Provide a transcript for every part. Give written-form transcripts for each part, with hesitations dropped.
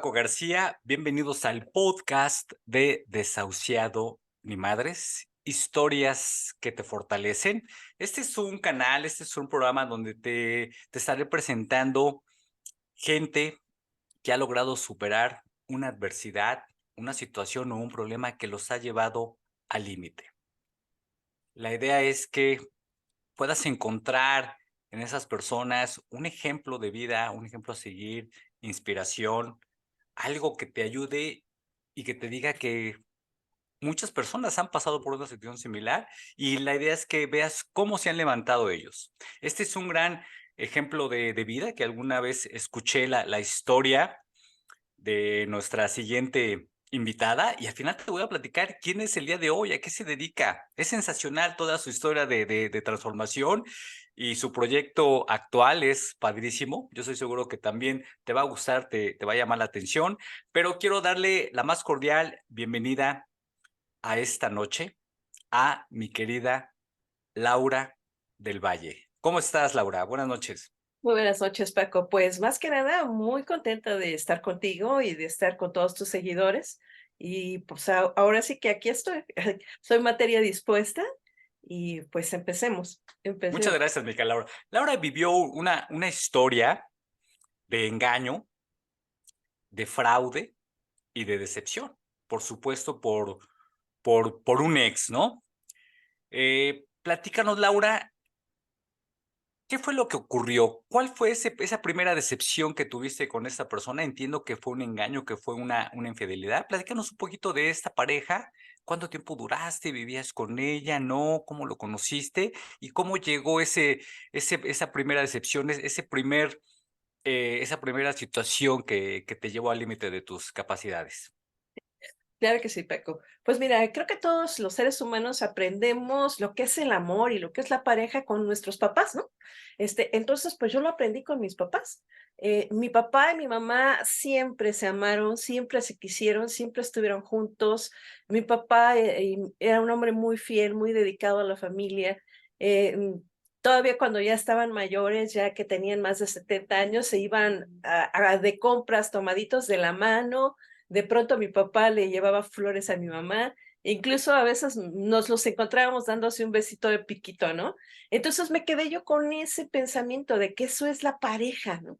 Paco García, bienvenidos al podcast de Desahuciado ni Madres, historias que te fortalecen. Este es un canal, este es un programa donde te estaré presentando gente que ha logrado superar una adversidad, una situación o un problema que los ha llevado al límite. La idea es que puedas encontrar en esas personas un ejemplo de vida, un ejemplo a seguir, inspiración, algo que te ayude y que te diga que muchas personas han pasado por una situación similar y la idea es que veas cómo se han levantado ellos. Este es un gran ejemplo de vida que alguna vez escuché la historia de nuestra siguiente invitada y al final te voy a platicar quién es el día de hoy, a qué se dedica. Es sensacional toda su historia de transformación y su proyecto actual es padrísimo. Yo estoy seguro que también te va a gustar, te va a llamar la atención, pero quiero darle la más cordial bienvenida a esta noche a mi querida Laura del Valle. ¿Cómo estás, Laura? Buenas noches. Muy buenas noches, Paco. Pues más que nada, muy contenta de estar contigo y de estar con todos tus seguidores. Y pues ahora sí que aquí estoy. Soy materia dispuesta y pues empecemos. Muchas Empecemos. gracias, Mica Laura. Laura vivió una historia de engaño, de fraude y de decepción. Por supuesto, por un ex, ¿no? Platícanos, Laura, ¿qué fue lo que ocurrió? ¿Cuál fue esa primera decepción que tuviste con esta persona? Entiendo que fue un engaño, que fue una infidelidad. Platícanos un poquito de esta pareja. ¿Cuánto tiempo duraste? ¿Vivías con ella? ¿No? ¿Cómo lo conociste? ¿Y cómo llegó esa primera decepción, esa primera situación que te llevó al límite de tus capacidades? Claro que sí, Paco. Pues mira, creo que todos los seres humanos aprendemos lo que es el amor y lo que es la pareja con nuestros papás, ¿no? Entonces, pues yo lo aprendí con mis papás. Mi papá y mi mamá siempre se amaron, siempre se quisieron, siempre estuvieron juntos. Mi papá era un hombre muy fiel, muy dedicado a la familia. Eh, mm, Todavía cuando ya estaban mayores, ya que tenían más de 70 años, se iban de compras tomaditos de la mano. De pronto mi papá le llevaba flores a mi mamá, incluso a veces nos los encontrábamos dándose un besito de piquito, ¿no? Entonces me quedé yo con ese pensamiento de que eso es la pareja, ¿no?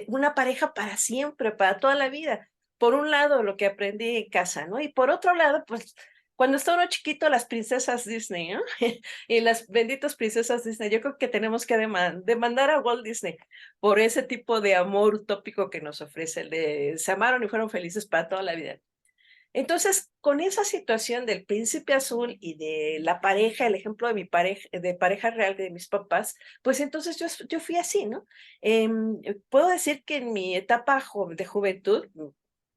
Una pareja para siempre, para toda la vida. Por un lado, lo que aprendí en casa, ¿no? Y por otro lado, pues cuando está uno chiquito, las princesas Disney, ¿no? Y las benditas princesas Disney, yo creo que tenemos que demandar a Walt Disney por ese tipo de amor utópico que nos ofrece, el de se amaron y fueron felices para toda la vida. Entonces, con esa situación del príncipe azul y de la pareja, el ejemplo de mi pareja, de pareja real de mis papás, pues entonces yo fui así, ¿no? Puedo decir que en mi etapa de juventud,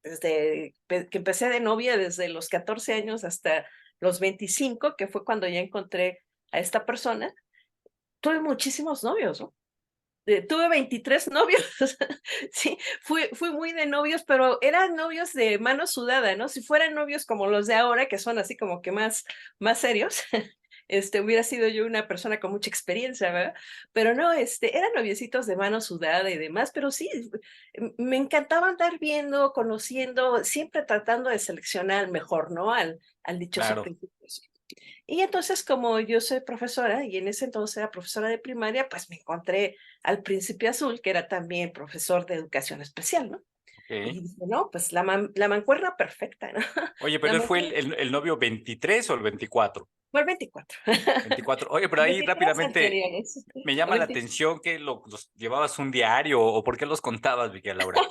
desde que empecé de novia desde los 14 años hasta los 25, que fue cuando ya encontré a esta persona, tuve muchísimos novios, ¿no? Tuve 23 novios. Sí, fui muy de novios, pero eran novios de mano sudada, ¿no? Si fueran novios como los de ahora, que son así como que más serios, hubiera sido yo una persona con mucha experiencia, ¿verdad? Pero no, eran noviecitos de mano sudada y demás, pero sí, me encantaba andar viendo, conociendo, siempre tratando de seleccionar al mejor, ¿no? Al dichoso Claro. príncipe. Y entonces, como yo soy profesora, y en ese entonces era profesora de primaria, pues me encontré al Príncipe Azul, que era también profesor de educación especial, ¿no? Ok. Y dije: "No, pues la mancuerna perfecta", ¿no? Oye, La pero él fue mancuerna el novio 23 o el 24. fue el 24. 24. Oye, pero Los ahí 23 rápidamente anteriores, me llama la 20. atención que los llevabas un diario o por qué los contabas, Miguel Laura.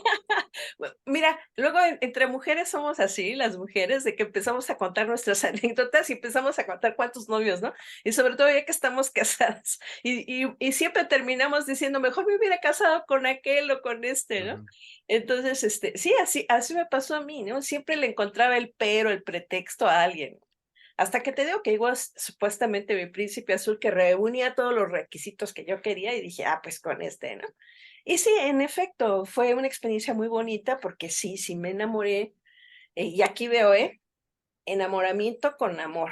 Mira, luego entre mujeres somos así, las mujeres, de que empezamos a contar nuestras anécdotas y empezamos a contar cuántos novios, ¿no? Y sobre todo ya que estamos casadas. Y siempre terminamos diciendo, mejor me hubiera casado con aquel o con este, ¿no? Ujú. Entonces, sí, así me pasó a mí, ¿no? Siempre le encontraba el pero, el pretexto a alguien. Hasta que te digo que llegó supuestamente mi príncipe azul que reunía todos los requisitos que yo quería y dije, pues con este, ¿no? Y sí, en efecto, fue una experiencia muy bonita porque sí me enamoré. Y aquí veo, enamoramiento con amor.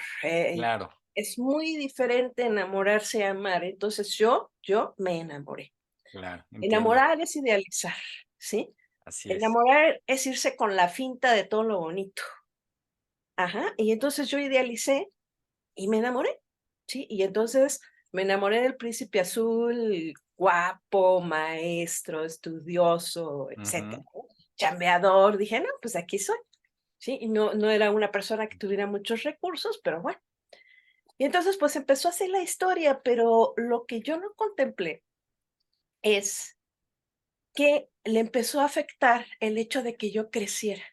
Claro, Es muy diferente enamorarse y amar. Entonces yo me enamoré. claro, entiendo. Enamorar es idealizar, ¿sí? Así es. Enamorar es irse con la finta de todo lo bonito. Ajá, y entonces yo idealicé y me enamoré, ¿sí? Y entonces me enamoré del príncipe azul, guapo, maestro, estudioso, etcétera, Ujú. ¿no? Chambeador. Dije: "No, pues aquí soy", ¿sí? Y no era una persona que tuviera muchos recursos, pero bueno. Y entonces, pues, empezó así la historia, pero lo que yo no contemplé es que le empezó a afectar el hecho de que yo creciera.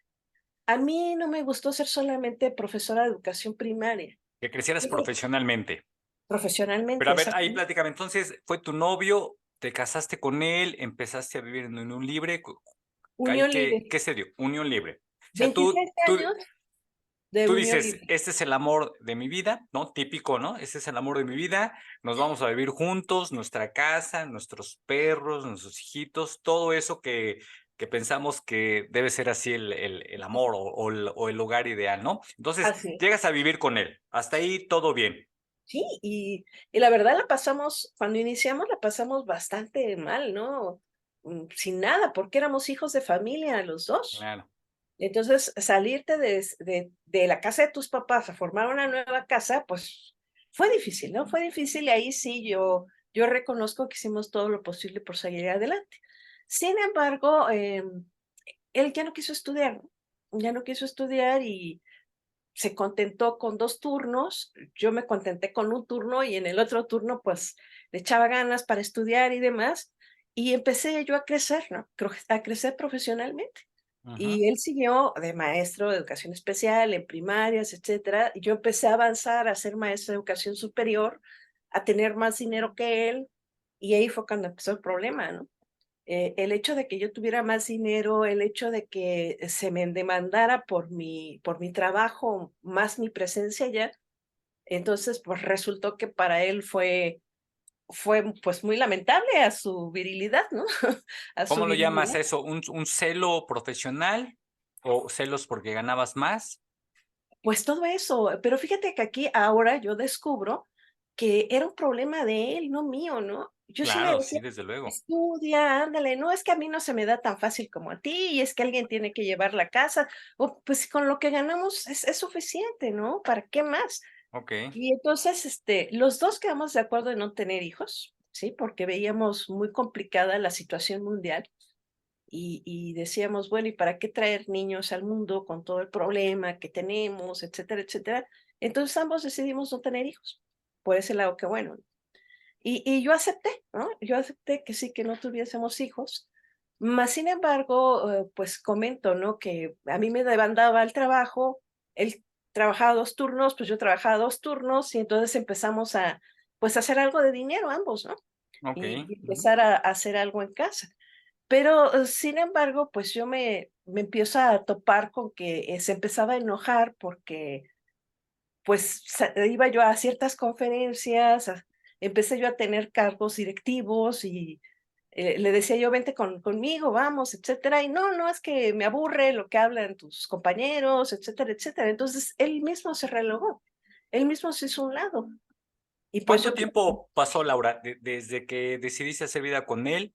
A mí no me gustó ser solamente profesora de educación primaria. Que crecieras Yo profesionalmente. Pero profesionalmente, a ver, ahí exactamente. platícame, entonces, ¿fue tu novio? ¿Te casaste con él? ¿Empezaste a vivir en unión libre? ¿Ahí Unión qué libre, qué se dio? Unión libre. O sea, 26 años de tú unión dices: libre. "Este es el amor de mi vida", ¿no? Típico, ¿no? "Este es el amor de mi vida, nos vamos a vivir juntos, nuestra casa, nuestros perros, nuestros hijitos", todo eso que pensamos que debe ser así el amor o el hogar ideal, ¿no? Entonces, Así. llegas a vivir con él. Hasta ahí todo bien. Sí, y la verdad la pasamos cuando iniciamos la pasamos bastante mal, ¿no? Sin nada, porque éramos hijos de familia los 2. Claro. Entonces, salirte de la casa de tus papás a formar una nueva casa, pues, fue difícil, ¿no? Fue difícil, y ahí sí yo reconozco que hicimos todo lo posible por salir adelante. Sin embargo, él ya no quiso estudiar, ¿no? Ya no quiso estudiar y se contentó con 2 turnos, yo me contenté con un turno y en el otro turno, pues, le echaba ganas para estudiar y demás, y empecé yo a crecer, ¿no? A crecer profesionalmente. Ujú. Y él siguió de maestro de educación especial en primarias, etcétera, y yo empecé a avanzar a ser maestra de educación superior, a tener más dinero que él, y ahí fue cuando empezó el problema, ¿no? El hecho de que yo tuviera más dinero, el hecho de que se me demandara por mi trabajo, más mi presencia allá, entonces, pues, resultó que para él fue, pues, muy lamentable a su virilidad, ¿no? A su ¿Cómo lo llamas virilidad. eso? ¿Un celo profesional o celos porque ganabas más? Pues, todo eso, pero fíjate que aquí ahora yo descubro que era un problema de él, no mío, ¿no? Yo sí le Claro, decía: sí, desde luego. "Estudia, ándale, no, es que a mí no se me da tan fácil como a ti, y es que alguien tiene que llevar la casa", o pues, con lo que ganamos es suficiente, ¿no? ¿Para qué más? Okey. Y entonces, los 2 quedamos de acuerdo en no tener hijos, ¿sí? Porque veíamos muy complicada la situación mundial, y decíamos: "Bueno, ¿y para qué traer niños al mundo con todo el problema que tenemos?", etcétera, etcétera. Entonces, ambos decidimos no tener hijos. Por ese lado, qué bueno. Y yo acepté, ¿no? Yo acepté que sí, que no tuviésemos hijos, mas, sin embargo, pues, comento, ¿no? Que a mí me demandaba el trabajo, él trabajaba 2 turnos, pues, yo trabajaba 2 turnos, y entonces empezamos a, pues, a hacer algo de dinero ambos, ¿no? Y Okey. Ujú. empezar a hacer algo en casa. Pero, sin embargo, pues, yo me empiezo a topar con que, se empezaba a enojar porque, pues, iba yo a ciertas conferencias, empecé yo a tener cargos directivos y, le decía yo: "Vente conmigo, vamos", etcétera, y: "No, no, es que me aburre lo que hablan tus compañeros", etcétera, etcétera. Entonces, él mismo se relevó, él mismo se hizo a un lado. Y pues ¿Cuánto yo tiempo pasó, Laura, desde que decidiste hacer vida con él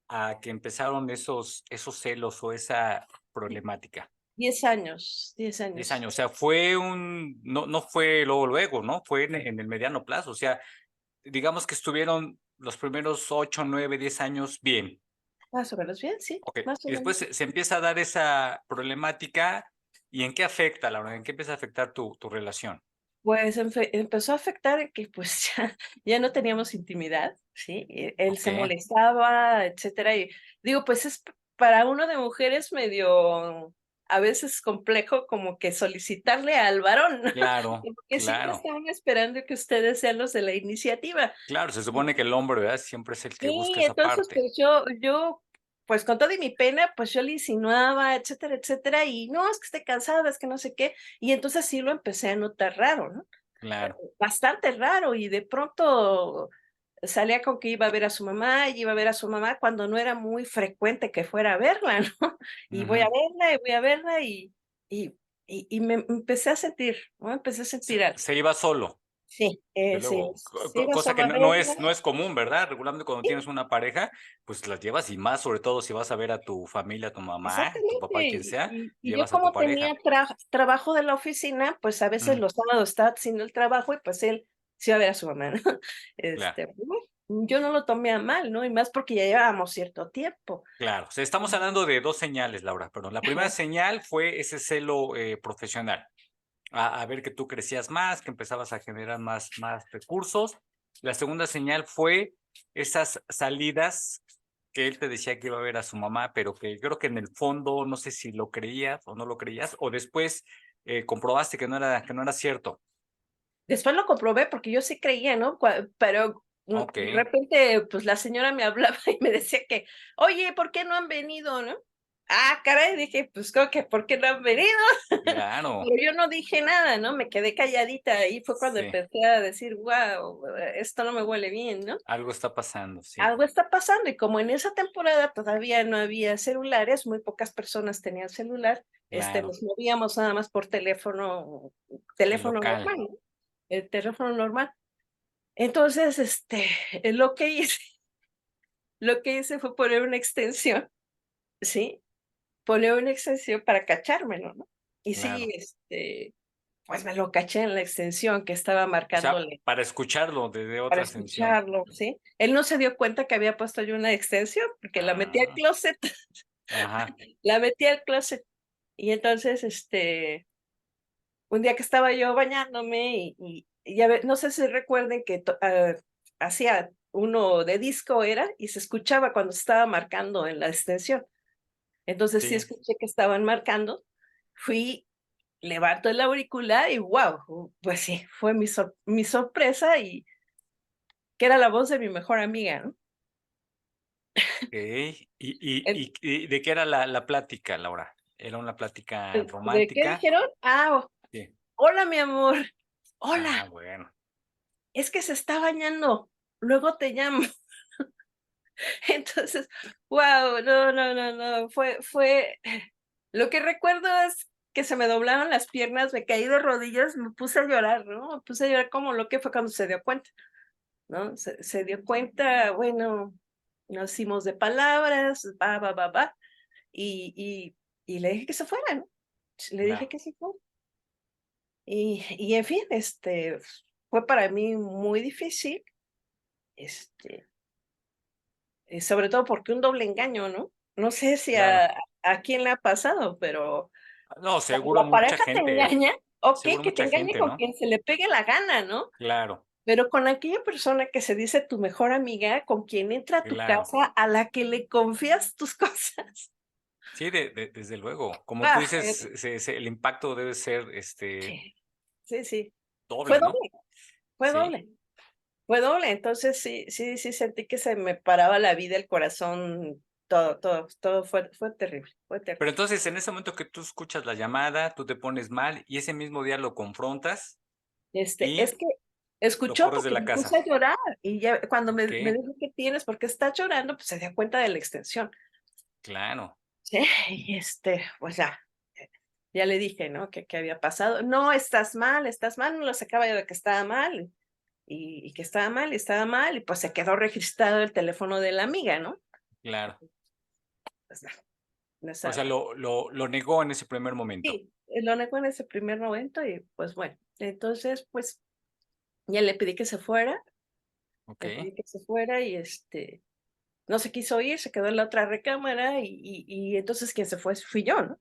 a que empezaron esos celos o esa problemática? 10 años, 10 10 años. años, o sea, no fue luego, luego, ¿no? Fue en el mediano plazo, o sea, digamos que estuvieron los primeros 8, 9, 10 años bien. Más o menos bien, sí, Okey. más o Y después menos. se empieza a dar esa problemática, ¿y en qué afecta, Laura? ¿En qué empieza a afectar tu relación? Pues, empezó a afectar en que, pues, ya no teníamos intimidad, ¿sí? Él se Okey, molestaba, etcétera, y digo, pues, es para uno de mujeres medio, a veces complejo como que solicitarle al varón, ¿no? claro, Porque siempre claro, estaban esperando que ustedes sean los de la iniciativa. claro, se supone que el hombre, ¿verdad? Siempre es el que busca Sí, esa entonces, parte. pues, yo, pues, con todo y mi pena, pues, yo le insinuaba, etcétera, etcétera, y no, es que estoy cansada, es que no sé qué, y entonces sí lo empecé a notar raro, ¿no? Claro. Bastante raro, y de pronto salía con que iba a ver a su mamá, y iba a ver a su mamá cuando no era muy frecuente que fuera a verla, ¿no? Y voy a Ujú. verla, y voy a verla, y me empecé a sentir, ¿no? Empecé a sentir algo. Se iba solo. Sí, De sí, luego, sí vas cosa a que barrer, no es común, ¿verdad? Regularmente cuando sí, tienes una pareja, pues las llevas y más, sobre todo si vas a ver a tu familia, a tu mamá, tu exactamente. papá, quien sea, Y yo llevas a tu como tenía pareja. trabajo de la oficina, pues a veces Mm, los sábados estaba haciendo el trabajo y pues él se iba a ver a su mamá, ¿no? claro, Pues, yo no lo tomé a mal, ¿no? Y más porque ya llevábamos cierto tiempo. claro. O sea, estamos hablando de dos señales, Laura, perdón. La primera Ajá. señal fue ese celo profesional. A ver que tú crecías más, que empezabas a generar más recursos. La segunda señal fue esas salidas que él te decía que iba a ver a su mamá, pero que creo que en el fondo no sé si lo creías o no lo creías, o después comprobaste que no era cierto. Después lo comprobé porque yo sí creía, ¿no? Pero Ok, de repente, pues la señora me hablaba y me decía que, oye, ¿por qué no han venido, no? Ah, caray, dije, pues creo que ¿por qué no han venido? claro, Pero yo no dije nada, ¿no? Me quedé calladita. Ahí fue cuando sí, empecé a decir, wow, esto no me huele bien, ¿no? algo está pasando, sí, Algo está pasando. Y como en esa temporada todavía no había celulares, muy pocas personas tenían celular, claro, nos movíamos nada más por teléfono, el teléfono local, normal, ¿no? El teléfono normal. Entonces, lo que hice lo que hice fue poner una extensión, ¿sí? Poner una extensión para cachármelo, ¿no? Y sí, claro. pues me lo caché en la extensión que estaba O sea, marcándole para escucharlo desde para otra ascensión. escucharlo, ¿sí? Él no se dio cuenta que había puesto yo una extensión, porque la metí al Ah, closet, ajá, la metí al closet. Y entonces, un día que estaba yo bañándome y ya ve no sé si recuerden que hacía uno de disco era, y se escuchaba cuando se estaba marcando en la extensión. Entonces, sí sí, escuché que estaban marcando, fui, levanto el auricular y guau, pues sí, fue mi sorpresa y que era la voz de mi mejor amiga, ¿no? okey. En Y de qué era la plática, Laura? ¿Era una plática ¿De qué romántica? dijeron? Ah, Sí. hola, mi amor. Hola, Ah, bueno. es que se está bañando, luego te llamo. Entonces, guau, no, no, no, no, fue lo que recuerdo es que se me doblaron las piernas, me caí de rodillas, me puse a llorar, ¿no? Me puse a llorar como lo que fue cuando se dio cuenta, ¿no? Se dio cuenta, bueno, nos hicimos de palabras, va, va, va, va, y y le dije que se fuera, ¿no? Le dije Claro. que se fuera. Y en fin, fue para mí muy difícil, este, sobre todo porque un doble engaño, ¿no? No sé si Claro. a quién le ha pasado, pero No, cuando seguro la mucha pareja te gente, engaña, okey, seguro que te mucha engañe gente, con ¿no? quien se le pegue la gana, ¿no? Claro, Pero con aquella persona que se dice tu mejor amiga, con quien entra a tu claro. casa, a la que le confías tus cosas. Sí, desde luego. Como tú Ah, dices, el impacto debe ser, sí, sí, sí. Fue doble, ¿no? doble, fue Sí. doble. Fue doble, entonces sí, sí, sí sentí que se me paraba la vida, el corazón, todo, todo, todo fue terrible, fue Pero terrible. entonces, en ese momento que tú escuchas la llamada, tú te pones mal y ese mismo día lo confrontas Es y que lo escuchó corres de porque la me puse casa. a llorar y ya cuando me Okey, dijo: "¿Qué tienes? ¿Por qué estás llorando?", pues se dio cuenta de la extensión. claro, Sí, y, pues ya, ya le dije, ¿no? Que había pasado. "No, estás mal", no lo sacaba yo de que estaba mal, y que estaba mal, y estaba mal, y pues se quedó registrado el teléfono de la amiga, ¿no? claro. Pues no, no O estaba sea, mal. lo negó en ese primer momento. Sí, lo negó en ese primer momento y, pues, bueno, entonces, pues, ya le pedí que se fuera, le Okey, pedí que se fuera y, no se quiso ir, se quedó en la otra recámara y entonces quien se fue fui yo, ¿no?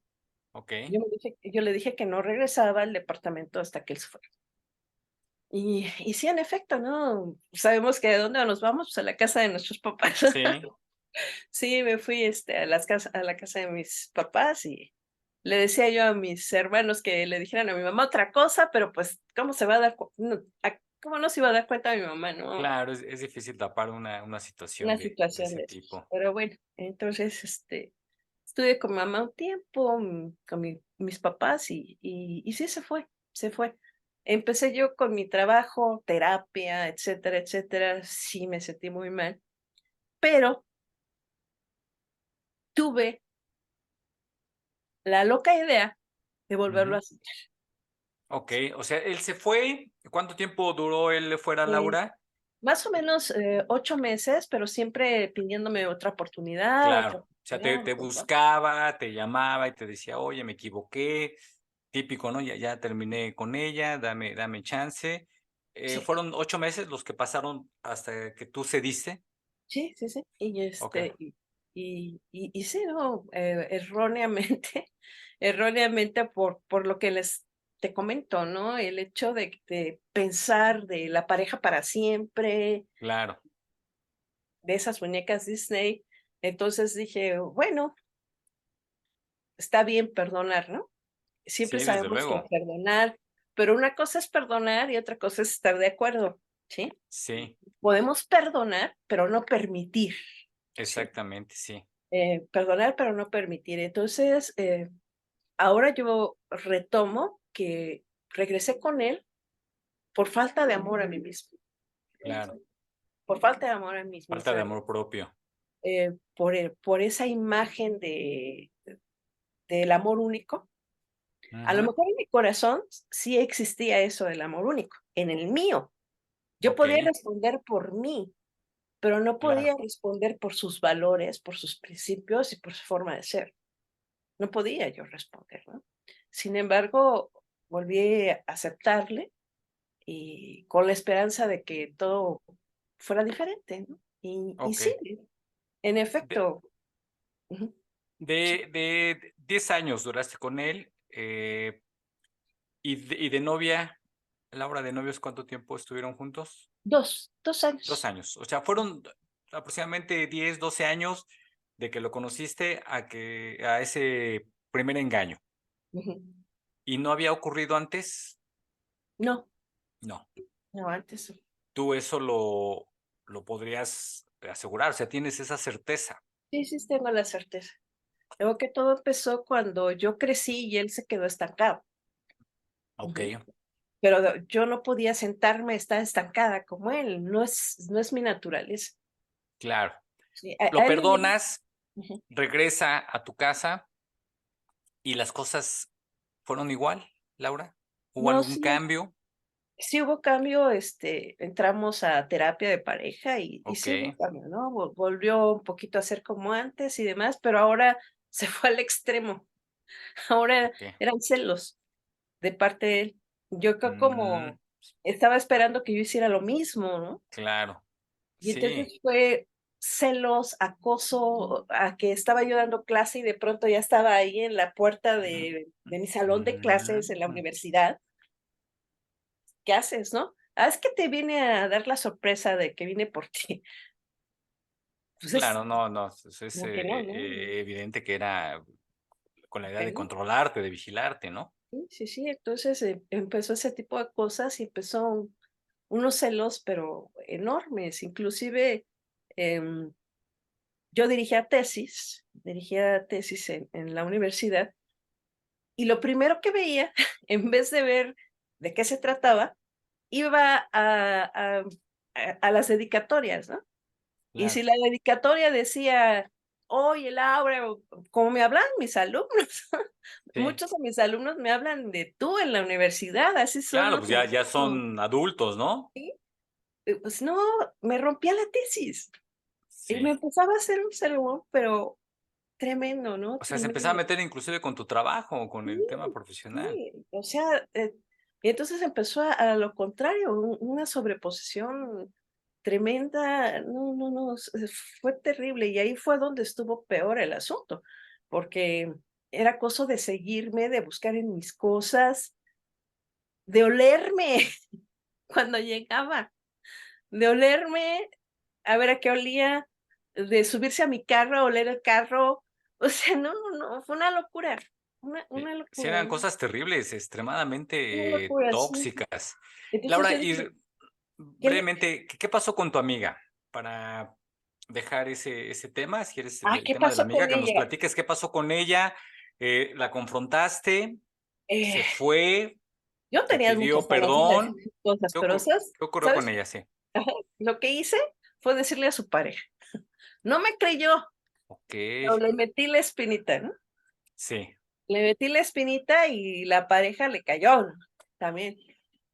okey. Yo le dije que no regresaba al departamento hasta que él se fuera. Y sí, en efecto, ¿no? Sabemos que, ¿a dónde nos vamos? Pues, a la casa de nuestros papás. Sí, Sí, me fui, a la casa de mis papás y le decía yo a mis hermanos que le dijeran a mi mamá otra cosa, pero, pues, ¿cómo se va a dar cua no, cómo no se iba a dar cuenta mi mamá, no? claro, es difícil tapar una situación Una de situación ese de esas. tipo. Pero bueno, entonces, estuve con mamá un tiempo, con mis papás y sí se fue, se fue. Empecé yo con mi trabajo, terapia, etcétera, etcétera. Sí me sentí muy mal, pero tuve la loca idea de volverlo Ujú. a hacer. Ok, o sea, él se fue. ¿Cuánto tiempo duró él fuera, Eh, Laura? Más o menos 8 meses, pero siempre pidiéndome otra oportunidad, Claro. otra O sea, te oportunidad, ¿no? buscaba, te llamaba y te decía, oye, me equivoqué. Típico, ¿no? Ya terminé con ella, dame chance. Sí, ¿Fueron 8 meses los que pasaron hasta que tú cediste? sí, sí, sí. Ok, Y sí, ¿no? Erróneamente, erróneamente por lo que te comento, ¿no? El hecho de pensar de la pareja para siempre, claro. de esas muñecas Disney. Entonces dije, bueno, está bien perdonar, ¿no? Siempre Sí, desde sabemos que luego. perdonar, pero una cosa es perdonar y otra cosa es estar de acuerdo, ¿sí? Sí, Podemos perdonar, pero no permitir, ¿sí? exactamente, sí. Perdonar, pero no permitir. Entonces, ahora yo retomo que regresé con él por falta de amor a mí mismo, Claro. por falta de amor a mí mismo, o Falta de sea, amor propio. por esa imagen del amor único. A lo Ujú. mejor en mi corazón sí existía eso del amor único, en el mío. Yo Ok, podía responder por mí, pero no claro. podía responder por sus valores, por sus principios y por su forma de ser. No podía yo responder, ¿no? Sin embargo, volví a aceptarle y con la esperanza de que todo fuera diferente, ¿no? Y Ok. sí, en De, efecto, ujú, sí, de 10 años duraste con él, y de novia, Laura, de novios, ¿cuánto tiempo estuvieron juntos? 2 2 años. años. O sea, fueron aproximadamente 10, 12 años de que lo conociste a ese primer engaño. Ujú. ¿Y no había ocurrido antes? No, No. no, antes. Tú eso lo podrías asegurar, o sea, tienes esa certeza. Sí, sí, tengo la certeza. Creo que todo empezó cuando yo crecí y él se quedó estancado. Ujú. Okey, Pero yo no podía sentarme, estar estancada como él, no es mi naturaleza. claro. Sí, Lo a él perdonas, ujú. regresa a tu casa y las cosas fueron igual, Laura. ¿Hubo No, algún sí, cambio? sí hubo cambio, entramos a terapia de pareja y sí hubo Okey, cambio, ¿no? Volvió un poquito a ser como antes y demás, pero ahora se fue al extremo. Ahora okey. eran celos de parte de él. Yo creo Mm, como estaba esperando que yo hiciera lo mismo, ¿no? claro. Y Sí. entonces fue celos, acoso, a que estaba yo dando clase y de pronto ya estaba ahí en la puerta Ujú, de mi salón de clases en la mm. universidad. ¿Qué haces, no? Ah, es que te viene a dar la sorpresa de que vine por ti. Entonces, Claro, no, es como que no, no, no, evidente que era con la idea que de no. controlarte, de vigilarte, ¿no? Sí, sí, sí. Entonces, empezó ese tipo de cosas y empezó unos celos, pero enormes. Inclusive, em, yo dirigía tesis en la universidad. Y lo primero que veía, en vez de ver de qué se trataba, iba a las dedicatorias, ¿no? Y si Claro. la dedicatoria decía: "Oye, Laura", o como me hablan mis alumnos, Sí. muchos de mis alumnos me hablan de tú en la universidad, así son Claro, los pues ya alumnos, son adultos, ¿no? ¿sí? Pues no, me rompía la tesis y me Sí. empezaba a hacer un sermón, pero tremendo, ¿no? O sea, se empezaba a Tremendo. meter inclusive con tu trabajo, con Sí, el tema profesional. sí, o sea, y entonces empezó a lo contrario, una sobreposición tremenda, no, no, no, fue terrible, y ahí fue donde estuvo peor el asunto, porque era acoso de seguirme, de buscar en mis cosas, de olerme cuando llegaba, de olerme, a ver a qué olía, de subirse a mi carro, a oler el carro, o sea, no, no, no, fue una locura, una Sí locura, eran cosas terribles, una extremadamente, locura, sí. tóxicas. Entonces Laura, yo y dije: "¿Qué le brevemente, ¿qué pasó con tu amiga? Para dejar ese tema, si quieres, el qué tema de la pasó amiga, con que nos ella?". platiques qué pasó con ella, ¿la confrontaste? Eh, ¿Se fue? yo ¿Te tenía pidió muchas ganas de perdón? decir cosas, ¿Qué pero, qué ocurrió con ¿sabes? ella? Sí. Ajá, lo que hice fue decirle a su pareja. No me creyó, pero Okey, le metí la espinita, ¿no? sí, Le metí la espinita y la pareja le cayó, ¿no? también.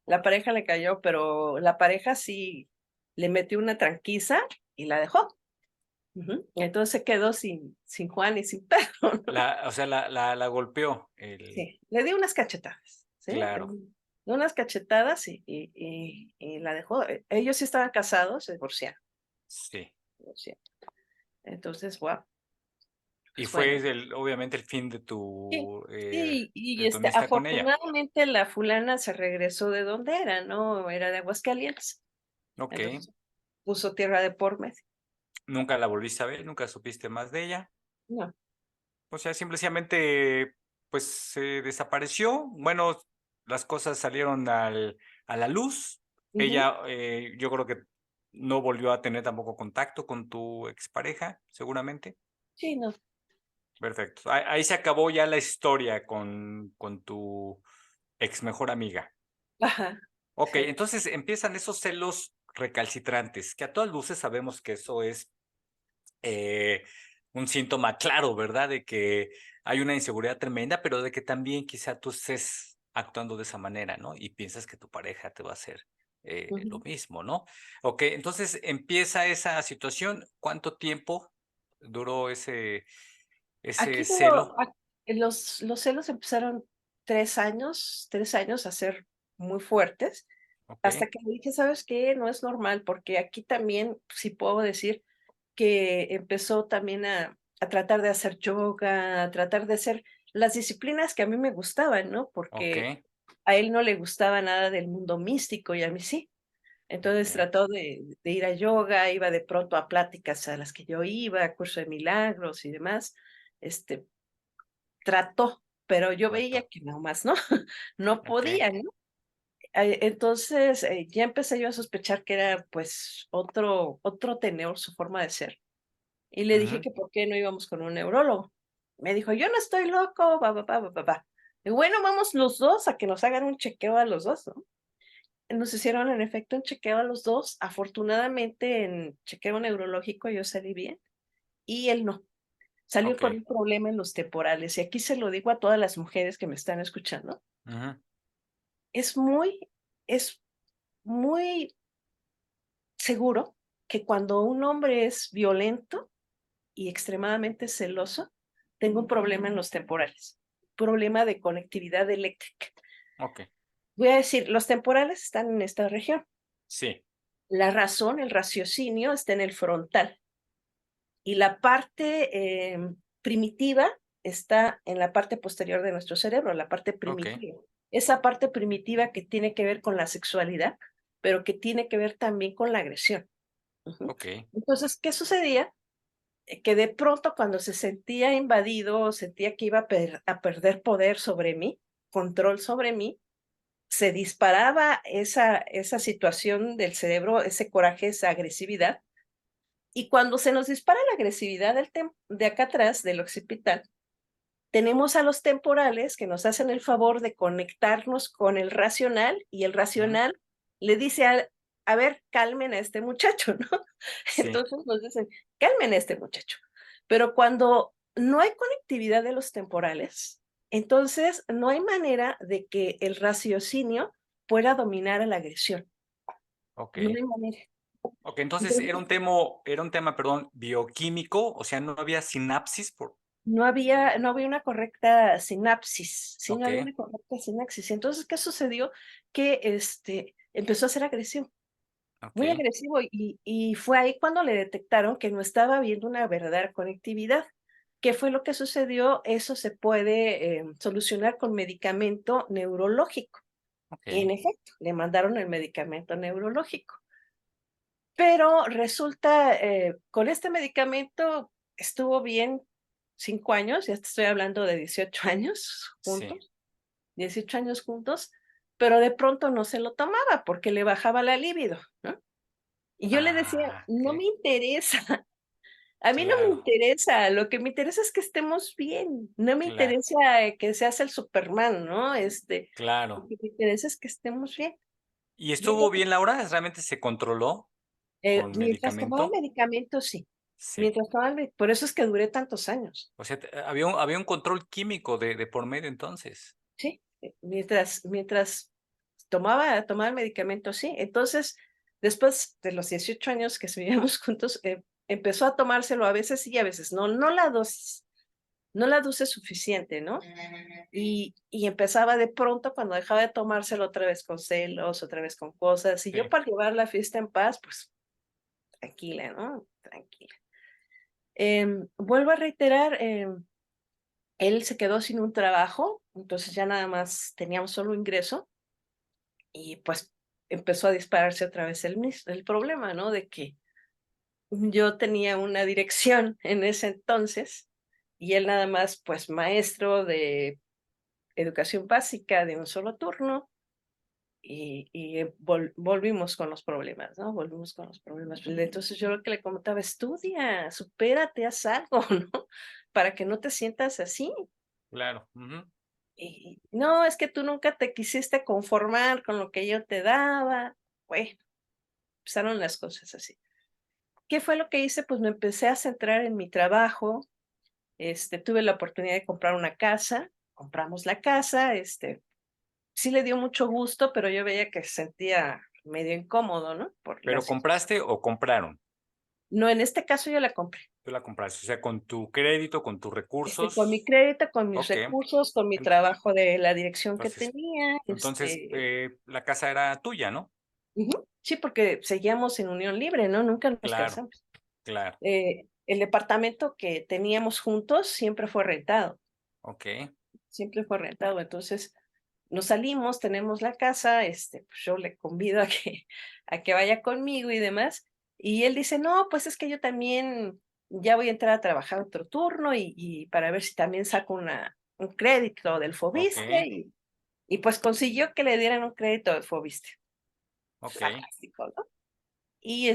La pareja le cayó, pero la pareja sí le metió una tranquiza y la dejó. Ujú. Entonces se quedó sin Juan y sin Pedro, ¿no? O sea, la golpeó. Sí, le di unas cachetadas, ¿sí? Claro, Di unas cachetadas y la dejó. Ellos sí estaban casados, sí. se divorciaron. Entonces, guau, Y pues fue bueno. obviamente el fin Sí, sí, de tu amistad con ella. afortunadamente la fulana se regresó de donde era, ¿no? Era de Aguascalientes. Ok. Entonces puso tierra de por medio. Nunca la volviste a ver, nunca supiste más de ella. No. O sea, simplemente, pues, se desapareció. Bueno, las cosas salieron a la luz. Ujú. Ella, yo creo que no volvió a tener tampoco contacto con tu expareja, seguramente. Sí, no. Perfecto. Ahí se acabó ya la historia con tu ex mejor amiga. Ajá, Ok, sí. entonces empiezan esos celos recalcitrantes, que a todas luces sabemos que eso es eh, un síntoma claro, ¿verdad? De que hay una inseguridad tremenda, pero de que también quizá tú estés actuando de esa manera, ¿no? Y piensas que tu pareja te va a hacer lo Ujú. mismo, ¿no? Ok, entonces empieza esa situación. ¿Cuánto tiempo duró ese Aquí duró, celo? los celos empezaron 3 años a ser muy fuertes, Ok, hasta que le dije: "¿Sabes qué? No es normal", porque aquí también, sí puedo decir que empezó también a tratar de hacer yoga, a tratar de hacer las disciplinas que a mí me gustaban, ¿no? ok, Porque a él no le gustaba nada del mundo místico y a mí sí. Entonces ok, trató de ir a yoga, iba de pronto a pláticas a las que yo iba, a curso de milagros y demás. Este, trató, pero yo veía trato. que nomás no, no Ok, podía, ¿no? Entonces, ya empecé yo a sospechar que era, pues, otro tenor su forma de ser. Y le dije ujú, que por qué no íbamos con un neurólogo. Me dijo: "Yo no estoy loco, ba, ba, ba, ba, ba, ba". Y bueno, vamos los 2 a que nos hagan un chequeo a los 2, ¿no? Nos hicieron en efecto un chequeo a los 2. Afortunadamente, en chequeo neurológico yo salí bien y él no. Salió ok, con un problema en los temporales, y aquí se lo digo a todas las mujeres que me están escuchando. ujú, Es muy es muy seguro que cuando un hombre es violento y extremadamente celoso, tenga un problema en los temporales, problema de conectividad eléctrica. ok, Voy a decir, los temporales están en esta región. sí, La razón, el raciocinio está en el frontal y la parte, primitiva está en la parte posterior de nuestro cerebro, la parte ok, primitiva. Esa parte primitiva que tiene que ver con la sexualidad, pero que tiene que ver también con la agresión. Ujú. ok, Entonces, ¿qué sucedía? Que de pronto cuando se sentía invadido, o sentía que iba a perder poder sobre mí, control sobre mí, se disparaba esa situación del cerebro, ese coraje, esa agresividad. Y cuando se nos dispara la agresividad de acá atrás, del occipital, tenemos a los temporales que nos hacen el favor de conectarnos con el racional, y el ujú, racional le dice a ver, calmen a este muchacho, ¿no? sí, Entonces nos dicen, calmen a este muchacho. Pero cuando no hay conectividad de los temporales, entonces no hay manera de que el raciocinio pueda dominar a la agresión. ok. No hay manera. Ok, entonces Entonces, era un tema, perdón, bioquímico, o sea, no había sinapsis no había una correcta sinapsis, sí, no ok, había una correcta sinapsis. Entonces, ¿qué sucedió? Que, empezó a ser agresivo, ok, muy agresivo, y fue ahí cuando le detectaron que no estaba habiendo una verdadera conectividad. ¿Qué fue lo que sucedió? Eso se puede, solucionar con medicamento neurológico. Y en ok, efecto, le mandaron el medicamento neurológico. Pero resulta, con este medicamento estuvo bien 5 años, ya te estoy hablando de 18 años sí. juntos, 18 años juntos, pero de pronto no se lo tomaba porque le bajaba la libido, ¿no? Y yo le decía: Ah, "No ok, me interesa, a mí no me claro, interesa, lo que me interesa es que estemos bien, no me claro, interesa, que seas el Superman, ¿no? Lo claro. que me interesa es que estemos bien". ¿Y Y estuvo bien, Laura? ¿Realmente se controló con Mientras tomaba el medicamento? medicamento, sí. Sí. Mientras tomaba el por eso es que duré tantos años, O sea, había un control químico de por medio entonces. sí. Mientras tomaba el medicamento, sí. Entonces, después de los 18 años que vivíamos juntos, empezó a tomárselo a veces sí y a veces no, no la dosis suficiente, ¿no? Y empezaba de pronto cuando dejaba de tomárselo otra vez con celos, otra vez con cosas, y yo Sí, para llevar la fiesta en paz, pues tranquila, ¿no? Tranquila. Vuelvo a reiterar, él se quedó sin un trabajo, entonces ya nada más teníamos solo ingreso y pues empezó a dispararse otra vez el problema, ¿no? De que yo tenía una dirección en ese entonces y él nada más pues maestro de educación básica de un solo turno y volvimos con los problemas, ¿no? Volvimos con los problemas. Pues, entonces yo lo que le comentaba, estudia, supérate, haz algo, ¿no? Para que no te sientas así. claro. Ujú. Y no, es que tú nunca te quisiste conformar con lo que yo te daba. Bueno, empezaron las cosas así. ¿Qué fue lo que hice? Pues me empecé a centrar en mi trabajo. Tuve la oportunidad de comprar una casa, compramos la casa, sí le dio mucho gusto, pero yo veía que se sentía medio incómodo, ¿no? Por la ¿Pero situación. compraste o compraron? No, en este caso yo la compré. Tú la compraste, o sea, con tu crédito, con tus Con mi recursos. crédito, con mis Okey. recursos, con mi En trabajo de la dirección que entonces tenía, entonces, la casa era tuya, ¿no? ujú, sí, porque seguíamos en unión libre, ¿no? Nunca nos Claro, casamos. claro. El departamento que teníamos juntos Okey, siempre fue rentado. Entonces, nos salimos, tenemos la casa, pues yo le convido a que vaya conmigo y demás. Y él dice, no, pues es que yo también ya voy a entrar a trabajar otro turno y para ver si también saco un crédito del Fobiste okey, y pues consiguió que le dieran un crédito del Fobiste. okey. Fantástico, ¿no? Y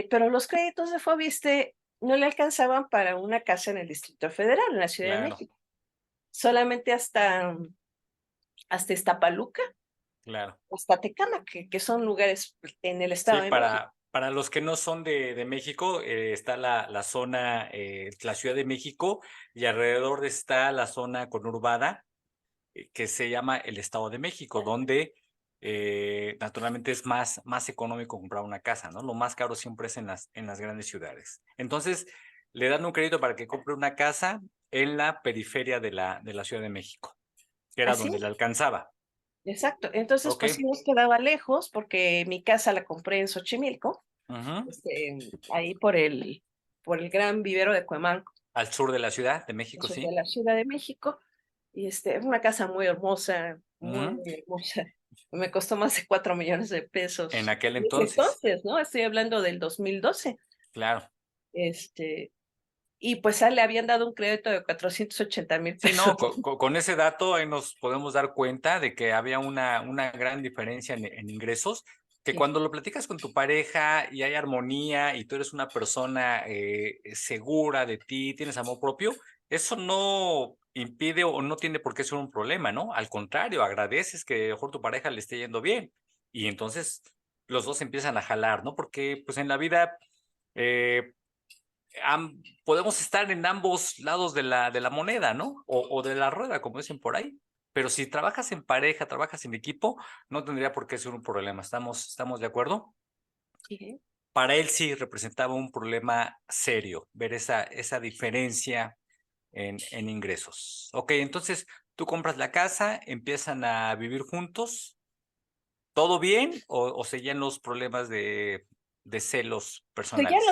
pero los créditos de Fobiste no le alcanzaban para una casa en el Distrito Federal, en la Ciudad de Claro, México. Solamente hasta Iztapaluca, claro. hasta Tecámac, que son lugares en el Sí, Estado de México. para los que no son de México, está la zona, la Ciudad de México, y alrededor está la zona conurbada, que se llama el Estado de México, donde, naturalmente es más económico comprar una casa, ¿no? Lo más caro siempre es en las grandes ciudades. Entonces, le dan un crédito para que compre una casa en la periferia de la Ciudad de México, que era Así donde le es, alcanzaba. exacto. Entonces, pues sí Okey. nos quedaba lejos, porque mi casa la compré en Xochimilco, Ujú. ahí por el gran vivero de Cuemanco, Al sur de la Ciudad de al México, sur de sí. la Ciudad de México. Y es una casa muy hermosa, muy, Ujú. muy hermosa. Me costó más de 4 millones de En pesos. aquel En ese entonces, entonces, ¿no? Estoy hablando del 2012. claro. Este, y pues a él le habían dado un crédito de 480,000 Sí, no, pesos. con ese dato ahí nos podemos dar cuenta de que había una gran diferencia en ingresos, que Sí, cuando lo platicas con tu pareja y hay armonía y tú eres una persona, segura de ti, tienes amor propio, eso no impide o no tiene por qué ser un problema, ¿no? Al contrario, agradeces que a lo mejor tu pareja le esté yendo bien y entonces los 2 empiezan a jalar, ¿no? Porque, pues, en la vida, eh podemos estar en ambos lados de la moneda, ¿no? O de la rueda, como dicen por ahí. Pero si trabajas en pareja, trabajas en equipo, no tendría por qué ser un problema. ¿Estamos de acuerdo? sí. Para él sí representaba un problema serio ver esa diferencia en ingresos. Ok, entonces tú compras la casa, empiezan a vivir juntos, ¿todo bien? O seguían los problemas de celos personales?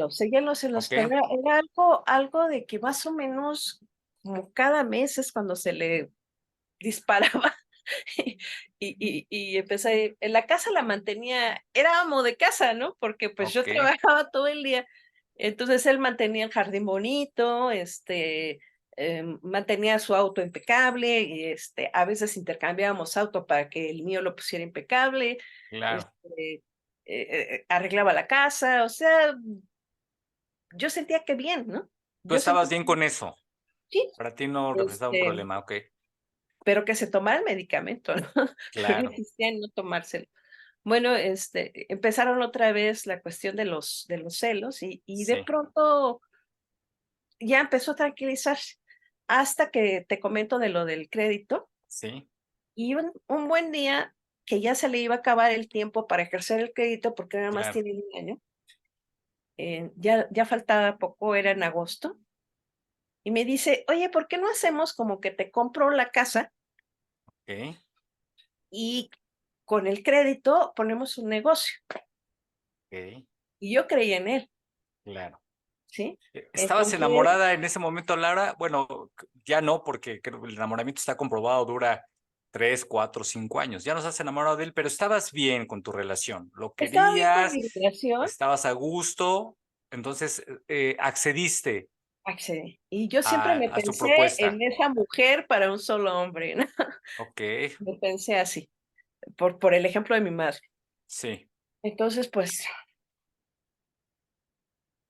Seguían los celos, Ok, pero era algo de que más o menos como cada mes es cuando se le disparaba y empecé en la casa la mantenía era amo de casa, ¿no? Porque, pues, yo ok, trabajaba todo el día. Entonces, él mantenía el jardín bonito, mantenía su auto impecable y, a veces intercambiábamos auto para que el mío lo pusiera impecable, claro. arreglaba la casa, o sea, yo sentía que bien, ¿no? Tú Yo estabas sentía bien que con eso. sí, Para ti no representaba un este problema, okey. pero que se tomara el medicamento, ¿no? Yo Claro, insistía en no tomárselo. Bueno, empezaron otra vez la cuestión de los celos y de sí, pronto ya empezó a tranquilizarse, hasta que te comento de lo del crédito, sí, y un buen día que ya se le iba a acabar el tiempo para ejercer el crédito porque nada más claro, tiene un año. Ya faltaba poco, era en agosto, y me dice: "Oye, ¿por qué no hacemos como que te compro la casa okey, y con el crédito ponemos un negocio?". okey, Y yo creí en él, claro. ¿sí? ¿Estabas Entonces, enamorada en ese momento, Laura? Bueno, ya no, porque creo que el enamoramiento está comprobado, dura 3, 4, 5 años. Ya no estás enamorado de él, pero estabas bien con tu relación. Lo estaba bien con querías, mi relación, estabas a gusto, entonces, accediste accedí. Y yo siempre me a su pensé en propuesta. esa mujer para un solo hombre, ¿no? Okey, Me pensé así, por el ejemplo de mi madre. sí, Entonces, pues,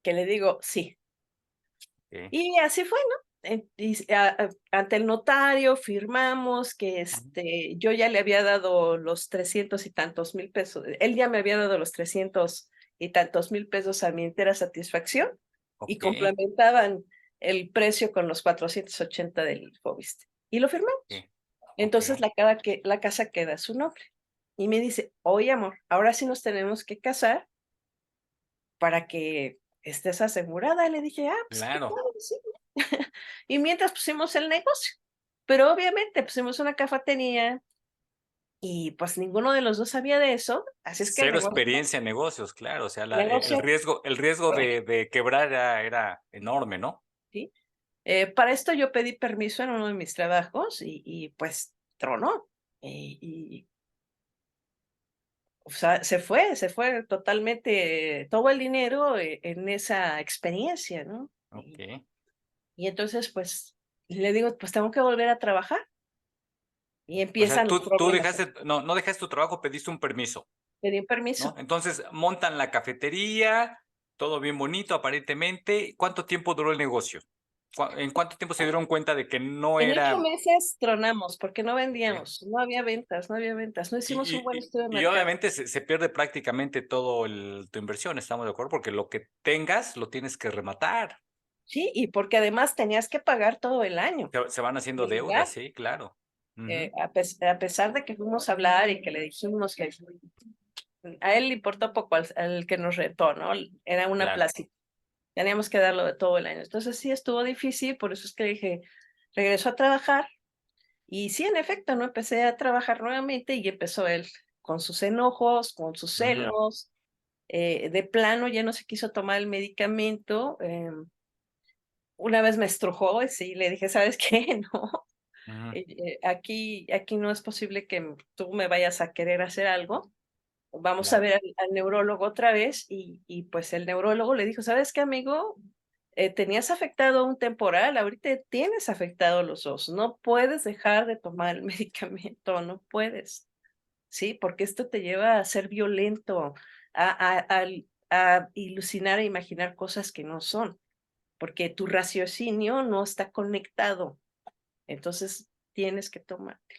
¿qué le digo? Sí. okey. Y así fue, ¿no? Y ante el notario firmamos que, Ujú. yo ya le había dado los 300 y tantos mil pesos, él ya me había dado los 300 y tantos mil pesos a mi entera satisfacción, y Okey, complementaban el precio con los 480 del Fobiste, y lo firmamos. okey, Entonces, okey, la casa queda a su nombre. Y me dice: "Oye, amor, ahora sí nos tenemos que casar para que estés asegurada". Le dije: "Ah, pues qué claro. padre, sí". Y mientras pusimos el negocio, pero obviamente pusimos una cafetería y, pues, ninguno de los 2 sabía de eso, así es que Cero experiencia en negocios, claro, o sea, el negocio el riesgo de quebrar era enorme, ¿no? sí, para esto yo pedí permiso en uno de mis trabajos y, pues, tronó, y, o sea, se fue totalmente todo el dinero en esa experiencia, ¿no? Okey. Y entonces, pues, le digo: "Pues tengo que volver a trabajar", y O sea, empiezan los tú problemas. dejaste no dejaste tu trabajo, pediste un permiso, Pedí un permiso. ¿no? Entonces, montan la cafetería, todo bien bonito aparentemente. ¿Cuánto tiempo duró el negocio? ¿En cuánto tiempo se dieron cuenta de que no En 8 era? meses tronamos, porque no Okey. vendíamos, no había ventas, no había ventas, no hicimos un buen estudio de Y mercado. obviamente se pierde prácticamente todo tu inversión, ¿estamos de acuerdo? Porque lo que tengas lo tienes que rematar. Sí, y porque además tenías que pagar todo el año, Se van haciendo el lugar, deudas, sí, claro. Ujú, a pesar de que fuimos a hablar y que le dijimos que a él le importó poco al que nos retó, ¿no? Era una claro. placita, teníamos que darlo de todo el año. Entonces sí estuvo difícil, por eso es que dije: "Regreso a trabajar", y sí, en efecto, ¿no? Empecé a trabajar nuevamente y empezó él con sus enojos, con sus Ujú, celos. De plano ya no se quiso tomar el medicamento, una vez me estrujó, y sí, le dije: "¿Sabes qué? No, ujú, aquí no es posible que tú me vayas a querer hacer algo, vamos a claro. ver al neurólogo otra vez", y pues el neurólogo le dijo: "¿Sabes qué, amigo? Tenías afectado un temporal, ahorita tienes afectado los 2, no puedes dejar de tomar el medicamento, no puedes". Sí, porque esto te lleva a ser violento, a ilusionar e imaginar cosas que no son, porque tu raciocinio no está conectado, entonces tienes que tomarte.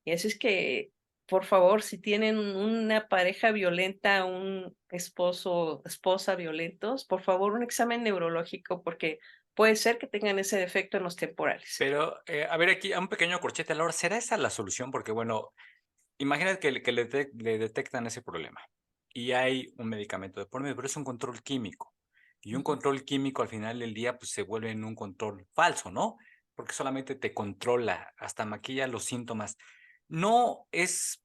Y así es que, por favor, si tienen una pareja violenta, un esposo, esposa violentos, por favor, un examen neurológico, porque puede ser que tengan ese defecto en los temporales. Pero, a ver, aquí, a un pequeño corchete, Laura, ¿será esa la solución? Porque, bueno, imagínate que le detectan ese problema y hay un medicamento de por medio, pero es un control químico. Y un Ujú. control químico al final del día, pues se vuelve en un control falso, ¿no? Porque solamente te controla, hasta maquilla los síntomas. ¿No es,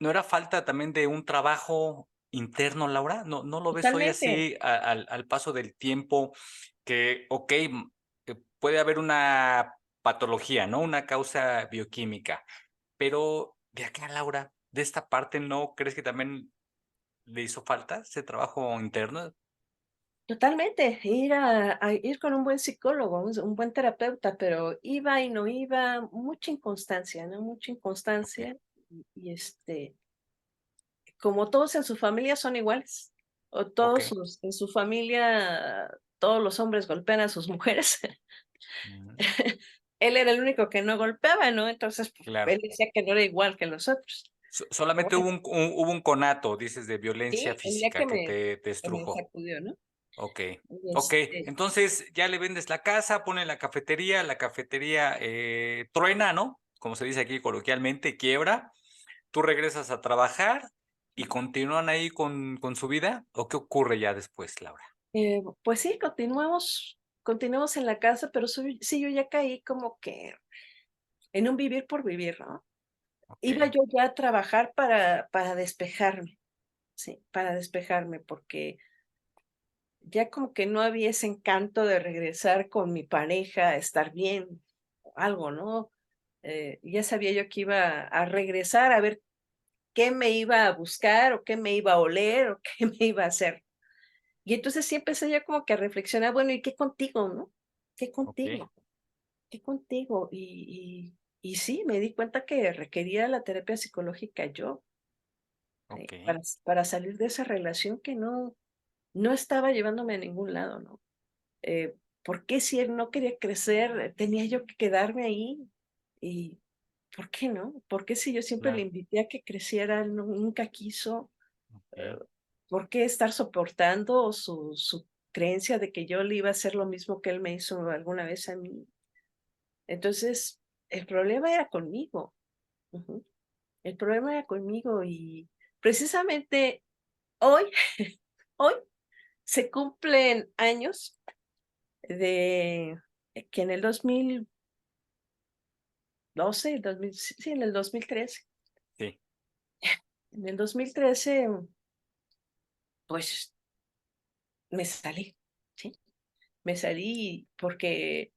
no era falta también de un trabajo interno, Laura? ¿No lo ves hoy Totalmente, así al paso del tiempo que, ok, puede haber una patología, ¿no? Una causa bioquímica, pero de acá, Laura, de esta parte, ¿no crees que también le hizo falta ese trabajo interno? totalmente. Ir con un buen psicólogo, un buen terapeuta, pero iba y no iba, mucha inconstancia, ¿no? Mucha Okey, inconstancia. Como todos en su familia son iguales, o todos okey. sus en su familia, todos los hombres golpean a sus mujeres. Ujú. Él era el único que no golpeaba, ¿no? Entonces, pues, Claro. él decía que no era igual que los otros. Solamente Ahora hubo un conato, dices, de violencia sí, el día física que te que me estrujó. sacudió, ¿no? Okey, Y, okey. Entonces, ya le vendes la casa, pone la cafetería, truena, ¿no? Como se dice aquí coloquialmente, quiebra. tú regresas a trabajar y continúan ahí con su vida, ¿o qué ocurre ya después, Laura? Pues sí, continuamos en la casa, pero sí, yo ya caí como que en un vivir por vivir, ¿no? Iba Okey, yo ya a trabajar para despejarme, sí, para despejarme, porque ya como que no había ese encanto de regresar con mi pareja, estar bien, o algo, ¿no? Ya sabía yo que iba a regresar a ver qué me iba a buscar, o qué me iba a oler, o qué me iba a hacer. Y entonces sí empecé ya como que a reflexionar, bueno, ¿y qué contigo, no? ¿Qué okey, contigo? ¿Qué contigo? Y sí, me di cuenta que requería la terapia psicológica yo, okey, para salir de esa relación que no estaba llevándome a ningún lado, ¿no? ¿Por qué si él no quería crecer, tenía yo que quedarme ahí? ¿Y por qué no? ¿Por qué si yo siempre le claro, invité a que creciera, él nunca quiso? okey, ¿Por qué estar soportando su creencia de que yo le iba a hacer lo mismo que él me hizo alguna vez a mí? Entonces, el problema era conmigo. Ujú. El problema era conmigo y precisamente hoy, hoy se cumplen años de que en el 2012, 2000, sí, en el 2013. sí, En el 2013, pues me salí, ¿sí? Me salí porque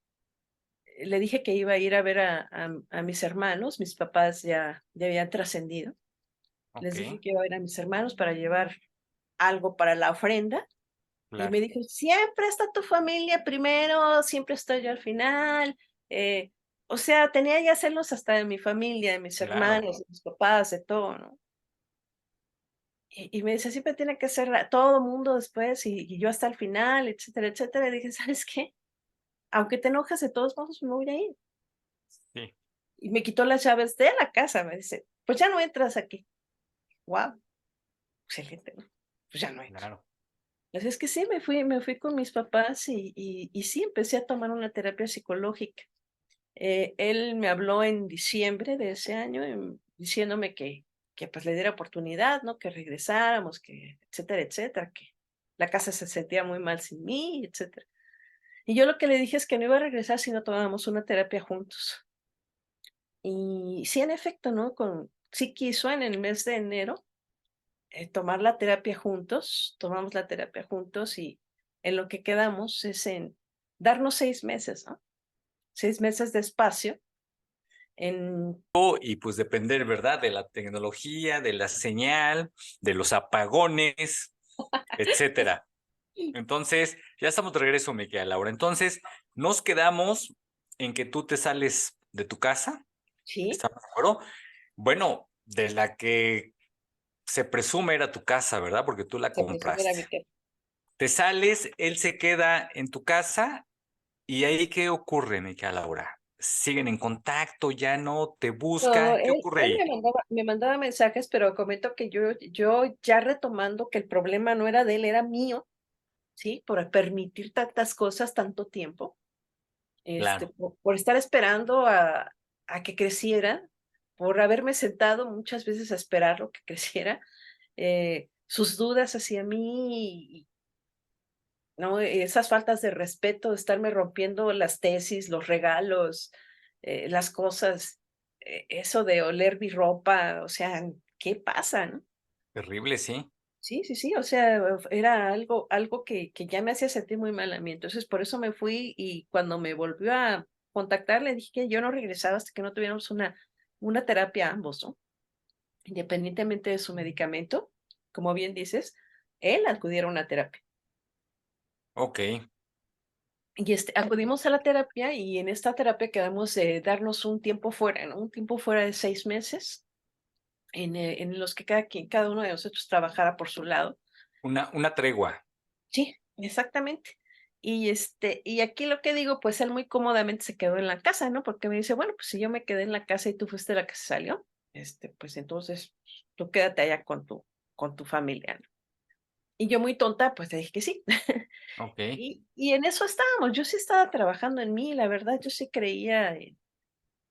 le dije que iba a ir a ver a mis hermanos, mis papás ya habían trascendido. Les dije okey, que iba a ver a mis hermanos para llevar algo para la ofrenda. Y claro, me dijo: "Siempre está tu familia primero, siempre estoy yo al final". Eh, o sea, tenía ya celos hasta de mi familia, de mis claro, hermanos, de mis papás, de todo, ¿no? Y me dice: "Siempre tiene que ser todo mundo después y yo hasta el final, etcétera, etcétera". Y dije: "¿Sabes qué? Aunque te enojes, de todos modos me voy a ir". sí, Y me quitó las llaves de la casa, me dice: "Pues ya no entras aquí". Guau, excelente, ¿no? Pues ya no entro. claro, Pues es que sí, me fui con mis papás y sí, empecé a tomar una terapia psicológica. Él me habló en diciembre de ese año, diciéndome que, pues, le diera oportunidad, ¿no? Que regresáramos, que etcétera, etcétera, que la casa se sentía muy mal sin mí, etcétera. Y yo lo que le dije es que no iba a regresar si no tomábamos una terapia juntos. Y sí, en efecto, ¿no? Sí quiso en el mes de enero, tomar la terapia juntos, tomamos la terapia juntos y en lo que quedamos es en darnos 6 meses, ¿no? 6 meses de espacio en y pues depender, ¿verdad?, de la tecnología, de la señal, de los apagones, etcétera. Entonces, ya estamos de regreso, Miquela, Laura. Entonces, nos quedamos en que tú te sales de tu casa, sí, ¿estamos de acuerdo? Bueno, de la que se presume era tu casa, ¿verdad? Porque tú la se presume era compraste. mi casa. Te sales, él se queda en tu casa, ¿y ahí qué ocurre, Miquela, Laura? ¿Siguen en contacto? ¿Ya no? ¿Te No, busca? ¿Qué él ocurre él ahí? me mandaba mensajes, pero comento que yo ya retomando que el problema no era de él, era mío, ¿sí? Por permitir tantas cosas tanto tiempo, Claro, por estar esperando a que creciera, por haberme sentado muchas veces a esperarlo que creciera, sus dudas hacia mí, ¿no? Esas faltas de respeto, de estarme rompiendo las tesis, los regalos, las cosas, eso de oler mi ropa, o sea, ¿qué pasa, no? terrible, sí. Sí, sí, sí, o sea, era algo que ya me hacía sentir muy mal a mí. Entonces, por eso me fui y cuando me volvió a contactar, le dije que yo no regresaba hasta que no tuviéramos una terapia ambos, ¿no? Independientemente de su medicamento, como bien dices, él acudiera a una terapia. Okey, Y, acudimos a la terapia y en esta terapia quedamos de darnos un tiempo fuera, ¿no? Un tiempo fuera de 6 meses, en los que cada uno de nosotros trabajara por su lado. una tregua. Sí, exactamente. Y aquí lo que digo, pues él muy cómodamente se quedó en la casa, ¿no? Porque me dice: "Bueno, pues si yo me quedé en la casa y tú fuiste la que se salió, pues entonces tú quédate allá con tu familia", ¿no? Y yo muy tonta, pues le dije que sí. Okey, Y en eso estábamos. Yo sí estaba trabajando en mí, la verdad, yo sí creía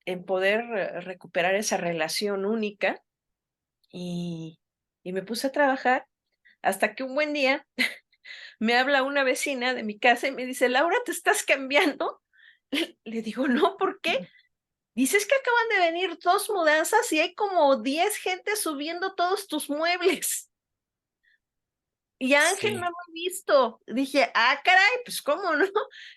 en poder recuperar esa relación única, y, y me puse a trabajar hasta que un buen día me habla una vecina de mi casa y me dice: "Laura, ¿te estás cambiando?". Le digo: "No, ¿por qué?". Dice: "Es que acaban de venir 2 mudanzas y hay como 10 gente subiendo todos tus muebles". Y a Ángel no Sí, lo he visto. Dije: "Ah, caray, pues, ¿cómo no?".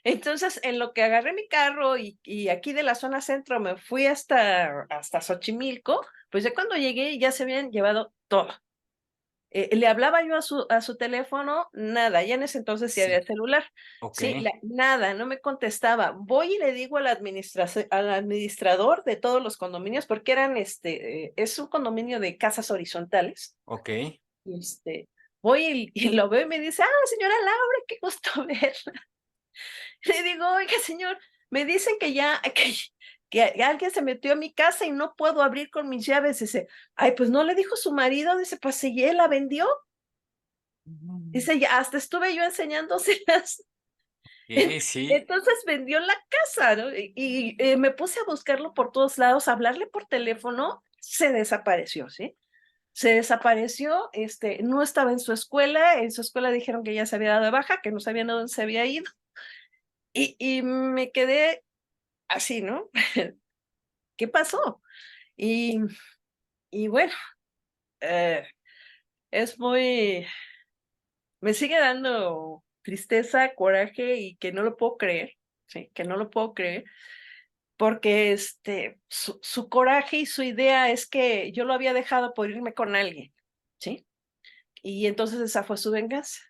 Entonces, en lo que agarré mi carro y aquí de la zona centro me fui hasta Xochimilco, pues, ya cuando llegué ya se habían llevado todo. Le hablaba yo a su teléfono, nada, ya en ese entonces sí sí, había celular. Sí, okey, nada, no me contestaba. Voy y le digo al administrador de todos los condominios, porque eran, es un condominio de casas horizontales. okey. Voy y lo veo y me dice: "Ah, señora Laura, qué gusto verla". Le digo: "Oiga, señor, me dicen que ya que alguien se metió a mi casa y no puedo abrir con mis llaves". Dice: "Ay, pues, ¿no le dijo su marido?". Dice: "Pues, si él la vendió". Mm. Dice: "Ya hasta estuve yo enseñándoselas". Sí, Entonces vendió la casa, ¿no? Me puse a buscarlo por todos lados, a hablarle por teléfono, se desapareció, ¿sí? Se desapareció, no estaba en su escuela dijeron que ya se había dado de baja, que no sabían a dónde se había ido, y me quedé así, ¿no? ¿Qué pasó? Y y bueno, eh, es muy me sigue dando tristeza, coraje y que no lo puedo creer, ¿sí? Que no lo puedo creer, porque, su coraje y su idea es que yo lo había dejado por irme con alguien, ¿sí? Y entonces esa fue su venganza.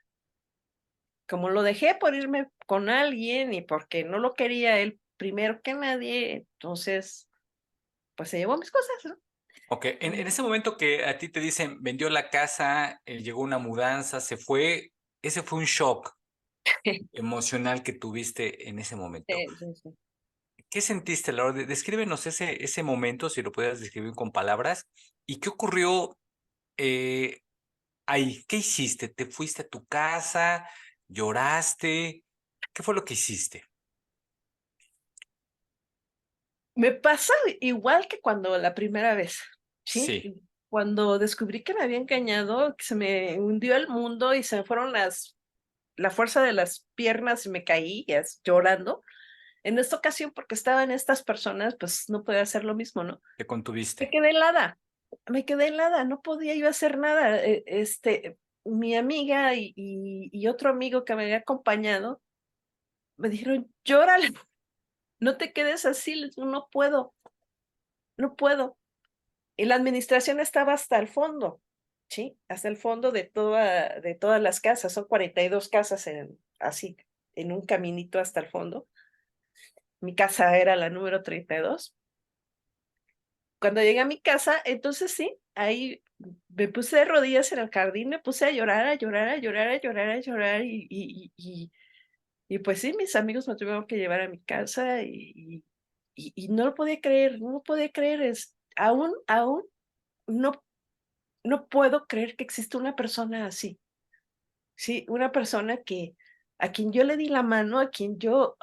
Como lo dejé por irme con alguien y porque no lo quería él primero que nadie, entonces, pues se llevó mis cosas, ¿no? okey. En Y ese momento que a ti te dicen: "Vendió la casa, llegó una mudanza, se fue", ese fue un shock emocional que tuviste en ese momento. sí, sí, sí. ¿Qué sentiste, Laura? Descríbenos ese momento, si lo pudieras describir con palabras, ¿y qué ocurrió, eh, ahí? ¿Qué hiciste? ¿Te fuiste a tu casa? ¿Lloraste? ¿Qué fue lo que hiciste? Me pasa igual que cuando la primera vez, ¿sí? Sí, Cuando descubrí que me había engañado, que se me hundió el mundo y se me fueron la fuerza de las piernas y me caí, llorando. En esta ocasión, porque estaban estas personas, pues, no podía hacer lo mismo, ¿no? te Me contuviste. quedé helada, me quedé helada, no podía yo hacer nada. Mi amiga y otro amigo que me había acompañado me dijeron: "Llórale, no te quedes así". Les digo: "No puedo, no puedo". Y la administración estaba hasta el fondo, ¿sí? Hasta el fondo de todas las casas, son 42 casas así, en un caminito hasta el fondo. Mi casa era la número 32. Cuando llegué a mi casa, entonces sí, ahí me puse de rodillas en el jardín, me puse a llorar, a llorar, a llorar, a llorar, a llorar, y pues sí, mis amigos me tuvieron que llevar a mi casa y no lo podía creer, no lo podía creer, aún no no puedo creer que exista una persona así, sí, una persona que a quien yo le di la mano, a quien yo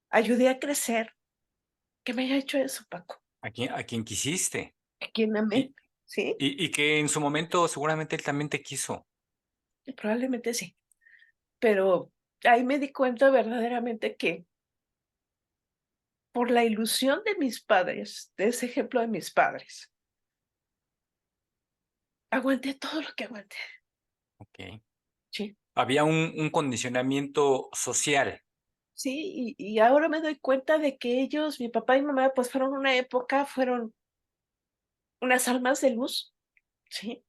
ayudé a crecer, que me haya hecho eso, Paco, A quien quisiste, a quien amé, y ¿sí? y que en su momento seguramente él también te quiso. Probablemente sí. Pero ahí me di cuenta verdaderamente que por la ilusión de mis padres, de ese ejemplo de mis padres, aguanté todo lo que aguanté, Okey. sí. Había un condicionamiento social. Sí, y ahora me doy cuenta de que ellos, mi papá y mamá, pues fueron una época, fueron unas almas de luz, sí,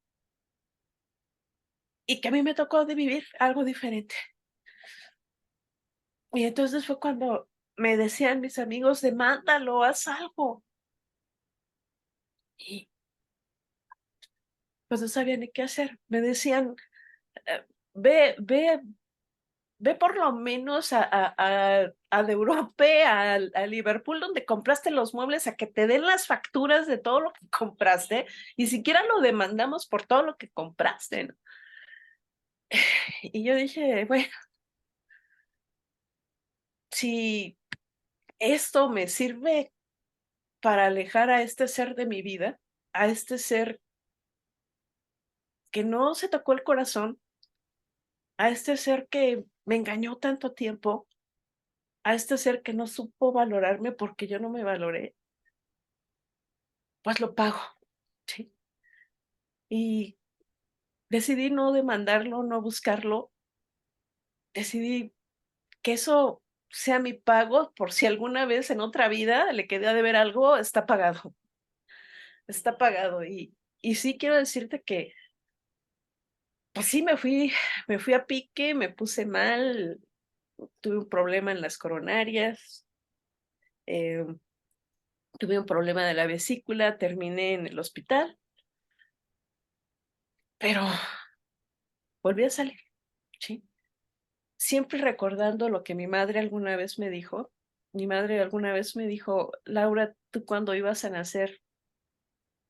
y que a mí me tocó de vivir algo diferente. Y entonces fue cuando me decían mis amigos: "Demándalo, haz algo". Y pues no sabía ni qué hacer. Me decían: ve Ve por lo menos a de Europe, a Liverpool, donde compraste los muebles, a que te den las facturas de todo lo que compraste, y siquiera lo demandamos por todo lo que compraste, ¿no? Y yo dije: "Bueno, si esto me sirve para alejar a este ser de mi vida, a este ser que no se tocó el corazón a este ser que me engañó tanto tiempo, a este ser que no supo valorarme porque yo no me valoré, pues lo pago, ¿sí? Y decidí no demandarlo, no buscarlo, decidí que eso sea mi pago por si alguna vez en otra vida le quedé a deber algo, está pagado, está pagado. Y sí quiero decirte que, pues sí, me fui a pique, me puse mal, tuve un problema en las coronarias, em, tuve un problema de la vesícula, terminé en el hospital, pero volví a salir, ¿sí? Siempre recordando lo que mi madre alguna vez me dijo. Mi madre alguna vez me dijo: "Laura, tú cuando ibas a nacer,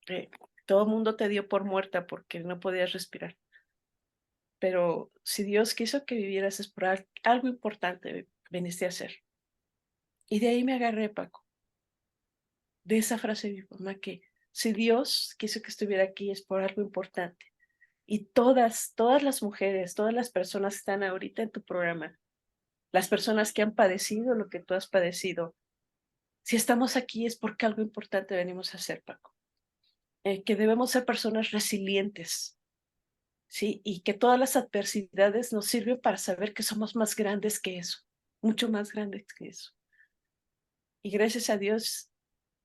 eh, todo el mundo te dio por muerta porque no podías respirar, pero si Dios quiso que vivieras es por algo importante veniste a hacer". Y de ahí me agarré, Paco, de esa frase de mi mamá que si Dios quiso que estuviera aquí es por algo importante. Y todas las mujeres, todas las personas que están ahorita en tu programa, las personas que han padecido lo que tú has padecido, si estamos aquí es porque algo importante venimos a hacer, Paco. Que debemos ser personas resilientes, ¿sí? Y que todas las adversidades nos sirven para saber que somos más grandes que eso, mucho más grandes que eso. Y gracias a Dios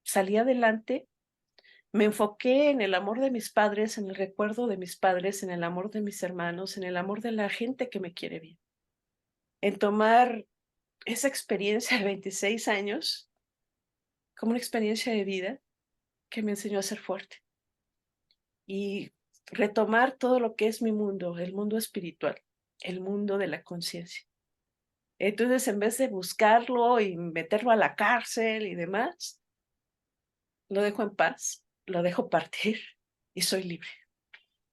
salí adelante, me enfoqué en el amor de mis padres, en el recuerdo de mis padres, en el amor de mis hermanos, en el amor de la gente que me quiere bien, en tomar esa experiencia de 26 años como una experiencia de vida que me enseñó a ser fuerte y retomar todo lo que es mi mundo, el mundo espiritual, el mundo de la conciencia. Entonces, en vez de buscarlo y meterlo a la cárcel y demás, lo dejo en paz, lo dejo partir y soy libre.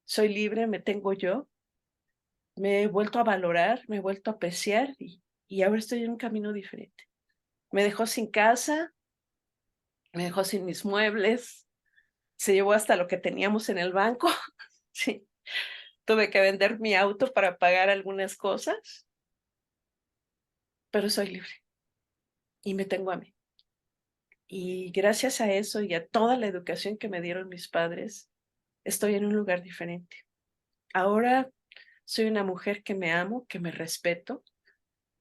Soy libre, me tengo yo, me he vuelto a valorar, me he vuelto a apreciar y ahora estoy en un camino diferente. Me dejó sin casa, me dejó sin mis muebles, se llevó hasta lo que teníamos en el banco. Sí, tuve que vender mi auto para pagar algunas cosas, pero soy libre y me tengo a mí. Y gracias a eso y a toda la educación que me dieron mis padres, estoy en un lugar diferente. Ahora soy una mujer que me amo, que me respeto,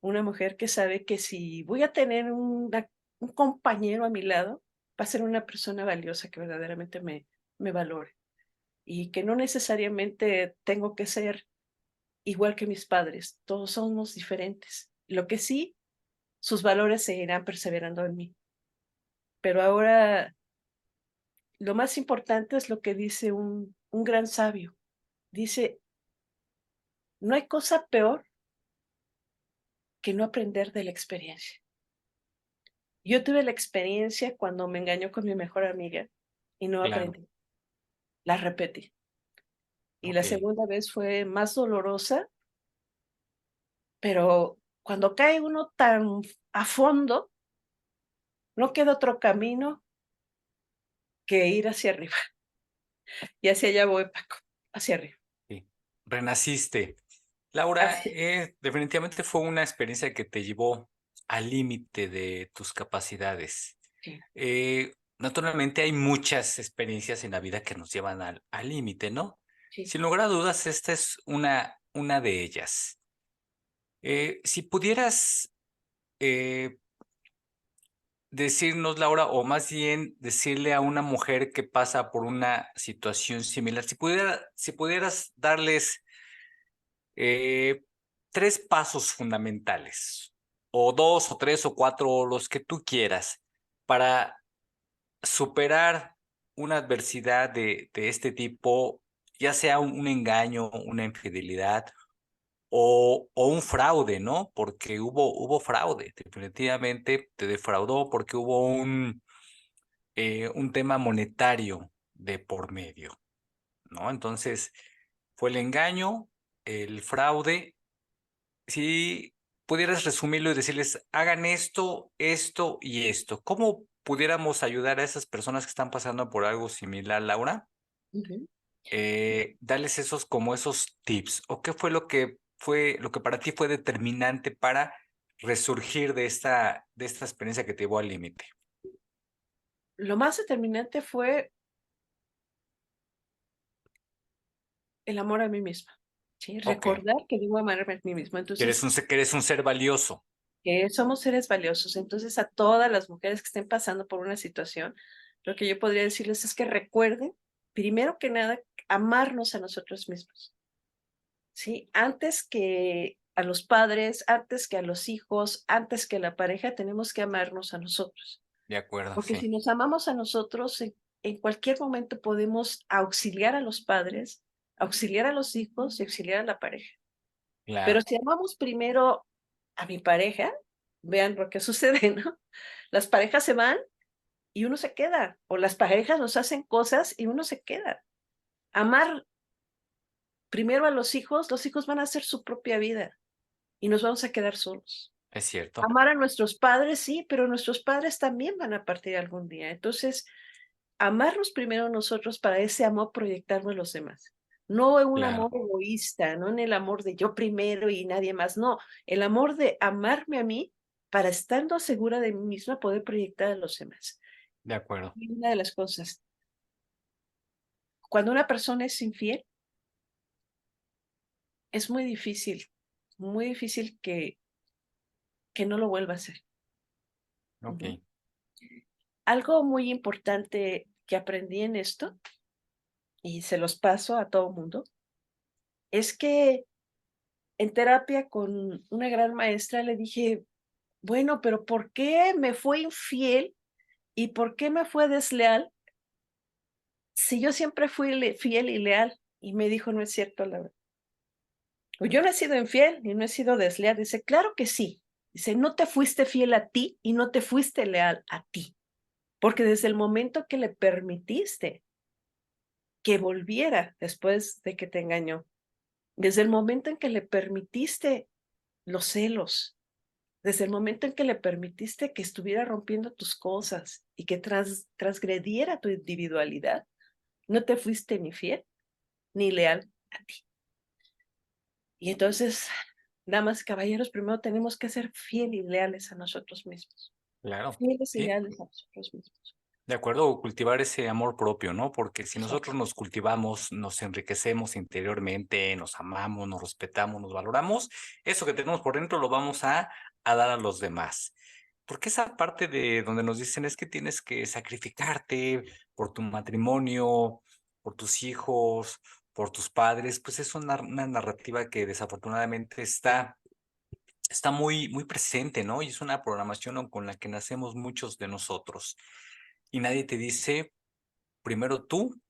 una mujer que sabe que si voy a tener un compañero a mi lado, va a ser una persona valiosa que verdaderamente me valore y que no necesariamente tengo que ser igual que mis padres, todos somos diferentes. Lo que sí, sus valores seguirán perseverando en mí. Pero ahora lo más importante es lo que dice un gran sabio. Dice, no hay cosa peor que no aprender de la experiencia. Yo tuve la experiencia cuando me engañó con mi mejor amiga y no Claro, aprendí, la repetí. Y la ok. segunda vez fue más dolorosa, pero cuando cae uno tan a fondo, no queda otro camino que ir hacia arriba. Y hacia allá voy, Paco, hacia arriba. Sí. Renaciste. Laura, Así, definitivamente fue una experiencia que te llevó al límite de tus capacidades. sí, Naturalmente hay muchas experiencias en la vida que nos llevan al límite, ¿no? sí. Sin lugar a dudas, esta es una de ellas. Si pudieras eh, decirnos, Laura, o más bien decirle a una mujer que pasa por una situación similar, si pudieras darles eh, tres pasos fundamentales, o dos, o tres, o cuatro, o los que tú quieras, para superar una adversidad de este tipo, ya sea un engaño, una infidelidad o un fraude, ¿no? Porque hubo fraude, definitivamente te defraudó porque hubo un tema monetario de por medio, ¿no? Entonces, fue el engaño, el fraude. Si pudieras resumirlo y decirles, hagan esto, esto y esto, ¿cómo pudiéramos ayudar a esas personas que están pasando por algo similar, Laura? Ujú. darles esos tips, o qué fue lo que para ti fue determinante para resurgir de esta experiencia que te llevó al límite. Lo más determinante fue el amor a mí misma, ¿sí? Ok, Recordar que debo amarme a mí misma. Entonces, que eres un ser valioso. que somos seres valiosos. Entonces, a todas las mujeres que estén pasando por una situación, lo que yo podría decirles es que recuerden, primero que nada, amarnos a nosotros mismos, ¿sí? Antes que a los padres, antes que a los hijos, antes que a la pareja, tenemos que amarnos a nosotros. De acuerdo, Porque sí, si nos amamos a nosotros, en cualquier momento podemos auxiliar a los padres, auxiliar a los hijos y auxiliar a la pareja. Pero claro, si amamos primero a mi pareja, vean lo que sucede, ¿no? Las parejas se van y uno se queda, o las parejas nos hacen cosas y uno se queda. Amar primero a los hijos van a hacer su propia vida y nos vamos a quedar solos. es cierto, Amar a nuestros padres, sí, pero nuestros padres también van a partir algún día. Entonces, amarnos primero nosotros para ese amor proyectarlo en los demás. No en un amor claro, egoísta, no en el amor de yo primero y nadie más, no, el amor de amarme a mí para estando segura de mí misma poder proyectar a los demás. de acuerdo, Y una de las cosas, cuando una persona es infiel, es muy difícil que no lo vuelva a hacer. ok, Ujú. Algo muy importante que aprendí en esto, y se los paso a todo mundo, es que en terapia con una gran maestra le dije: "Bueno, pero ¿por qué me fue infiel y por qué me fue desleal si yo siempre fui fiel y leal?". Y me dijo: "No es cierto, Laura. O yo no he sido infiel y no he sido desleal". Dice: "Claro que sí". Dice: "No te fuiste fiel a ti y no te fuiste leal a ti, porque desde el momento que le permitiste que volviera después de que te engañó, desde el momento en que le permitiste los celos, desde el momento en que le permitiste que estuviera rompiendo tus cosas y que transgrediera tu individualidad, no te fuiste ni fiel ni leal a ti". Y entonces, damas y caballeros, primero tenemos que ser fieles y leales a nosotros mismos. claro, Fieles y sí. leales a nosotros mismos. De acuerdo, cultivar ese amor propio, ¿no? Porque si Exacto. nosotros nos cultivamos, nos enriquecemos interiormente, nos amamos, nos respetamos, nos valoramos, eso que tenemos por dentro lo vamos a dar a los demás. Porque esa parte de donde nos dicen es que tienes que sacrificarte por tu matrimonio, por tus hijos, por tus padres, pues es una narrativa que desafortunadamente está muy, muy presente, ¿no? Y es una programación con la que nacemos muchos de nosotros. Y nadie te dice primero tú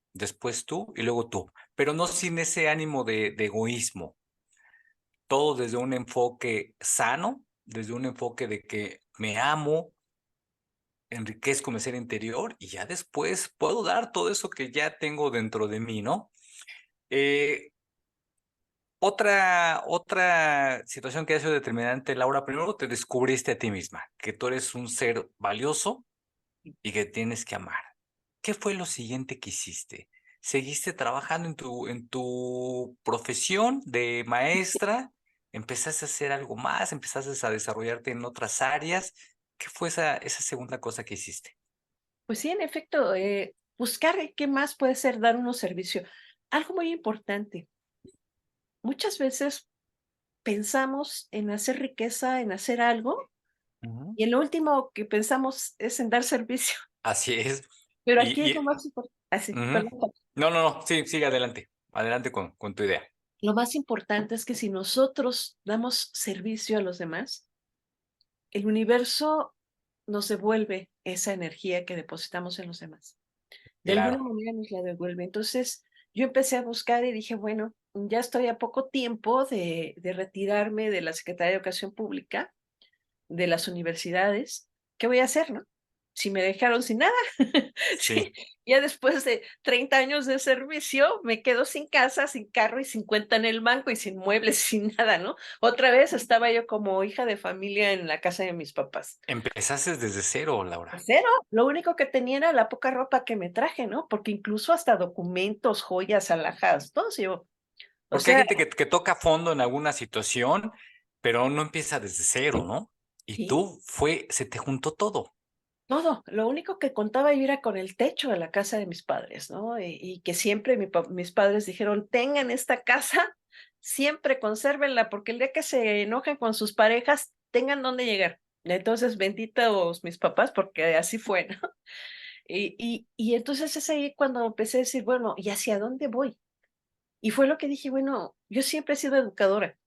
y luego tú, pero no sin ese ánimo de egoísmo. Todo desde un enfoque sano, desde un enfoque de que me amo, enriquezco mi ser interior y ya después puedo dar todo eso que ya tengo dentro de mí, ¿no? Eh, otra situación que ha sido determinante, Laura, primero te descubriste a ti misma, que tú eres un ser valioso y que tienes que amar. ¿Qué fue lo siguiente que hiciste? ¿Seguiste trabajando en tu profesión de maestra? ¿Empezaste a hacer algo más? ¿Empezaste a desarrollarte en otras áreas? ¿Qué fue esa segunda cosa que hiciste? Pues sí, en efecto, buscar qué más puede ser dar uno servicio. Algo muy importante, muchas veces pensamos en hacer riqueza, en hacer algo, Ujú. y en lo último que pensamos es en dar servicio. Así es. Pero aquí Y, es lo más importante. Así, ujú. perdón. No, no, no, sí, sigue adelante. Adelante con tu idea. Lo más importante es que si nosotros damos servicio a los demás, el universo nos devuelve esa energía que depositamos en los demás. De alguna Claro, manera nos la devuelve. Entonces, yo empecé a buscar y dije, bueno, ya estoy a poco tiempo de retirarme de la Secretaría de Educación Pública, de las universidades. ¿Qué voy a hacer, no? si me dejaron sin nada. Sí, Sí, ya después de 30 años de servicio, me quedo sin casa, sin carro y sin cuenta en el banco y sin muebles, sin nada, ¿no? Otra vez estaba yo como hija de familia en la casa de mis papás. empezaste desde cero, De Laura. cero, lo único que tenía era la poca ropa que me traje, ¿no? Porque incluso hasta documentos, joyas, alhajas, todo se llevó. O Porque hay sea, gente que toca fondo en alguna situación, pero no empieza desde cero, ¿no? Y sí, tú se te juntó todo. todo. Lo único que contaba yo era con el techo de la casa de mis padres, ¿no? Y que siempre mis padres dijeron, tengan esta casa, siempre consérvenla, porque el día que se enojen con sus parejas, tengan dónde llegar. Entonces, benditos mis papás, porque así fue, ¿no? Y entonces es ahí cuando empecé a decir, bueno, ¿y hacia dónde voy? Y fue lo que dije, bueno, yo siempre he sido educadora,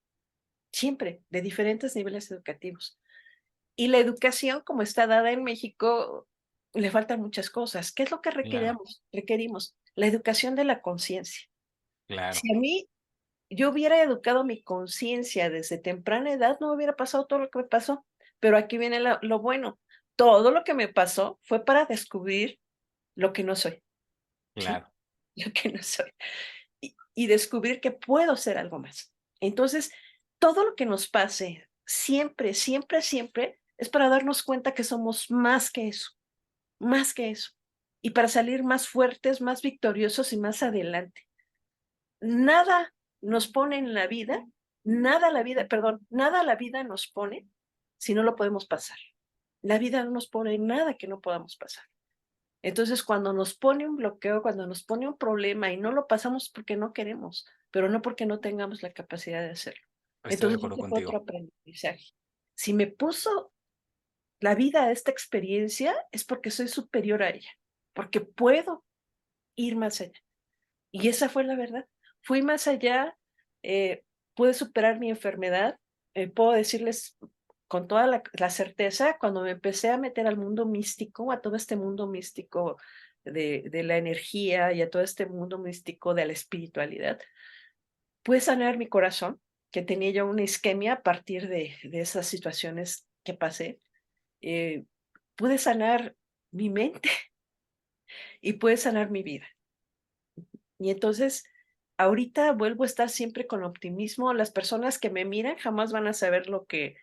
siempre, de diferentes niveles educativos. Y la educación, como está dada en México, le faltan muchas cosas. ¿Qué es lo que Claro, requerimos? La educación de la conciencia. claro, Si a mí yo hubiera educado mi conciencia desde temprana edad, no me hubiera pasado todo lo que me pasó. Pero aquí viene lo bueno. Todo lo que me pasó fue para descubrir lo que no soy, ¿sí? claro. Lo que no soy. Y descubrir que puedo ser algo más. Entonces, todo lo que nos pase, siempre, siempre, siempre, es para darnos cuenta que somos más que eso, más que eso. Y para salir más fuertes, más victoriosos y más adelante. Nada nos pone en la vida, nada la vida, perdón, nada la vida nos pone si no lo podemos pasar. La vida no nos pone nada que no podamos pasar. Entonces, cuando nos pone un bloqueo, cuando nos pone un problema y no lo pasamos porque no queremos, pero no porque no tengamos la capacidad de hacerlo. Estoy de Entonces, acuerdo este fue otro contigo. aprendizaje. Si me puso la vida a esta experiencia, es porque soy superior a ella, porque puedo ir más allá. Y esa fue la verdad. Fui más allá, pude superar mi enfermedad. Puedo decirles con toda la certeza, cuando me empecé a meter al mundo místico, a todo este mundo místico de la energía y a todo este mundo místico de la espiritualidad, pude sanar mi corazón, que tenía yo una isquemia a partir de esas situaciones que pasé. Eh, Pude sanar mi mente y pude sanar mi vida. Y entonces, ahorita vuelvo a estar siempre con optimismo. Las personas que me miran jamás van a saber lo que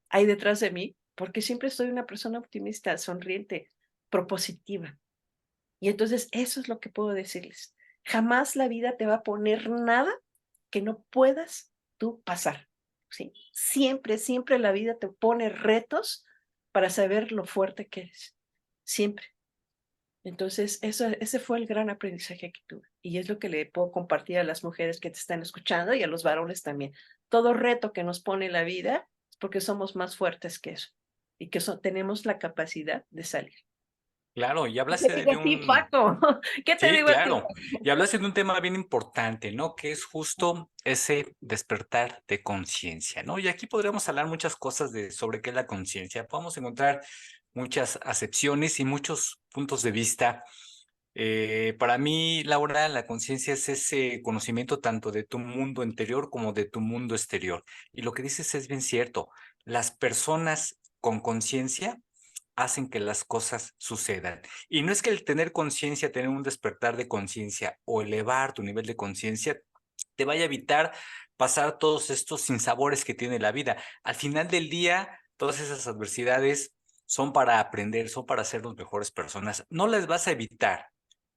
hay detrás de mí, porque siempre soy una persona optimista, sonriente, propositiva. Y entonces eso es lo que puedo decirles. Jamás la vida te va a poner nada que no puedas tú pasar, ¿sí? Siempre, siempre la vida te pone retos para saber lo fuerte que eres. Siempre. Entonces, ese fue el gran aprendizaje que tuve. Y es lo que le puedo compartir a las mujeres que te están escuchando y a los varones también. Todo reto que nos pone la vida es porque somos más fuertes que eso y que tenemos la capacidad de salir. Claro, y ¿Qué te hablaste digo de a ti, un, Paco? ¿Qué te sí, digo a ti? claro, y hablaste de un tema bien importante, ¿no? Que es justo ese despertar de conciencia, ¿no? Y aquí podríamos hablar muchas cosas sobre qué es la conciencia. Podemos encontrar muchas acepciones y muchos puntos de vista. Para mí, Laura, la conciencia es ese conocimiento tanto de tu mundo interior como de tu mundo exterior. Y lo que dices es bien cierto. Las personas con conciencia hacen que las cosas sucedan. Y no es que el tener conciencia, tener un despertar de conciencia o elevar tu nivel de conciencia te vaya a evitar pasar todos estos sinsabores que tiene la vida. Al final del día, todas esas adversidades son para aprender, son para sernos mejores personas. No las vas a evitar,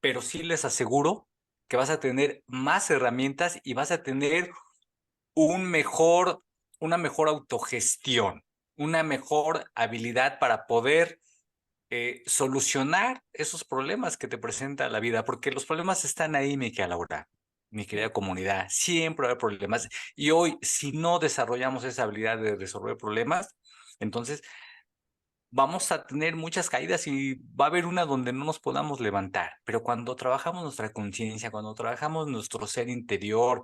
pero sí les aseguro que vas a tener más herramientas y vas a tener un mejor, una mejor autogestión, una mejor habilidad para poder solucionar esos problemas que te presenta la vida, porque los problemas están ahí, mi querida Laura, mi querida comunidad, siempre hay problemas. Y hoy, si no desarrollamos esa habilidad de resolver problemas, entonces vamos a tener muchas caídas y va a haber una donde no nos podamos levantar. Pero cuando trabajamos nuestra conciencia, cuando trabajamos nuestro ser interior,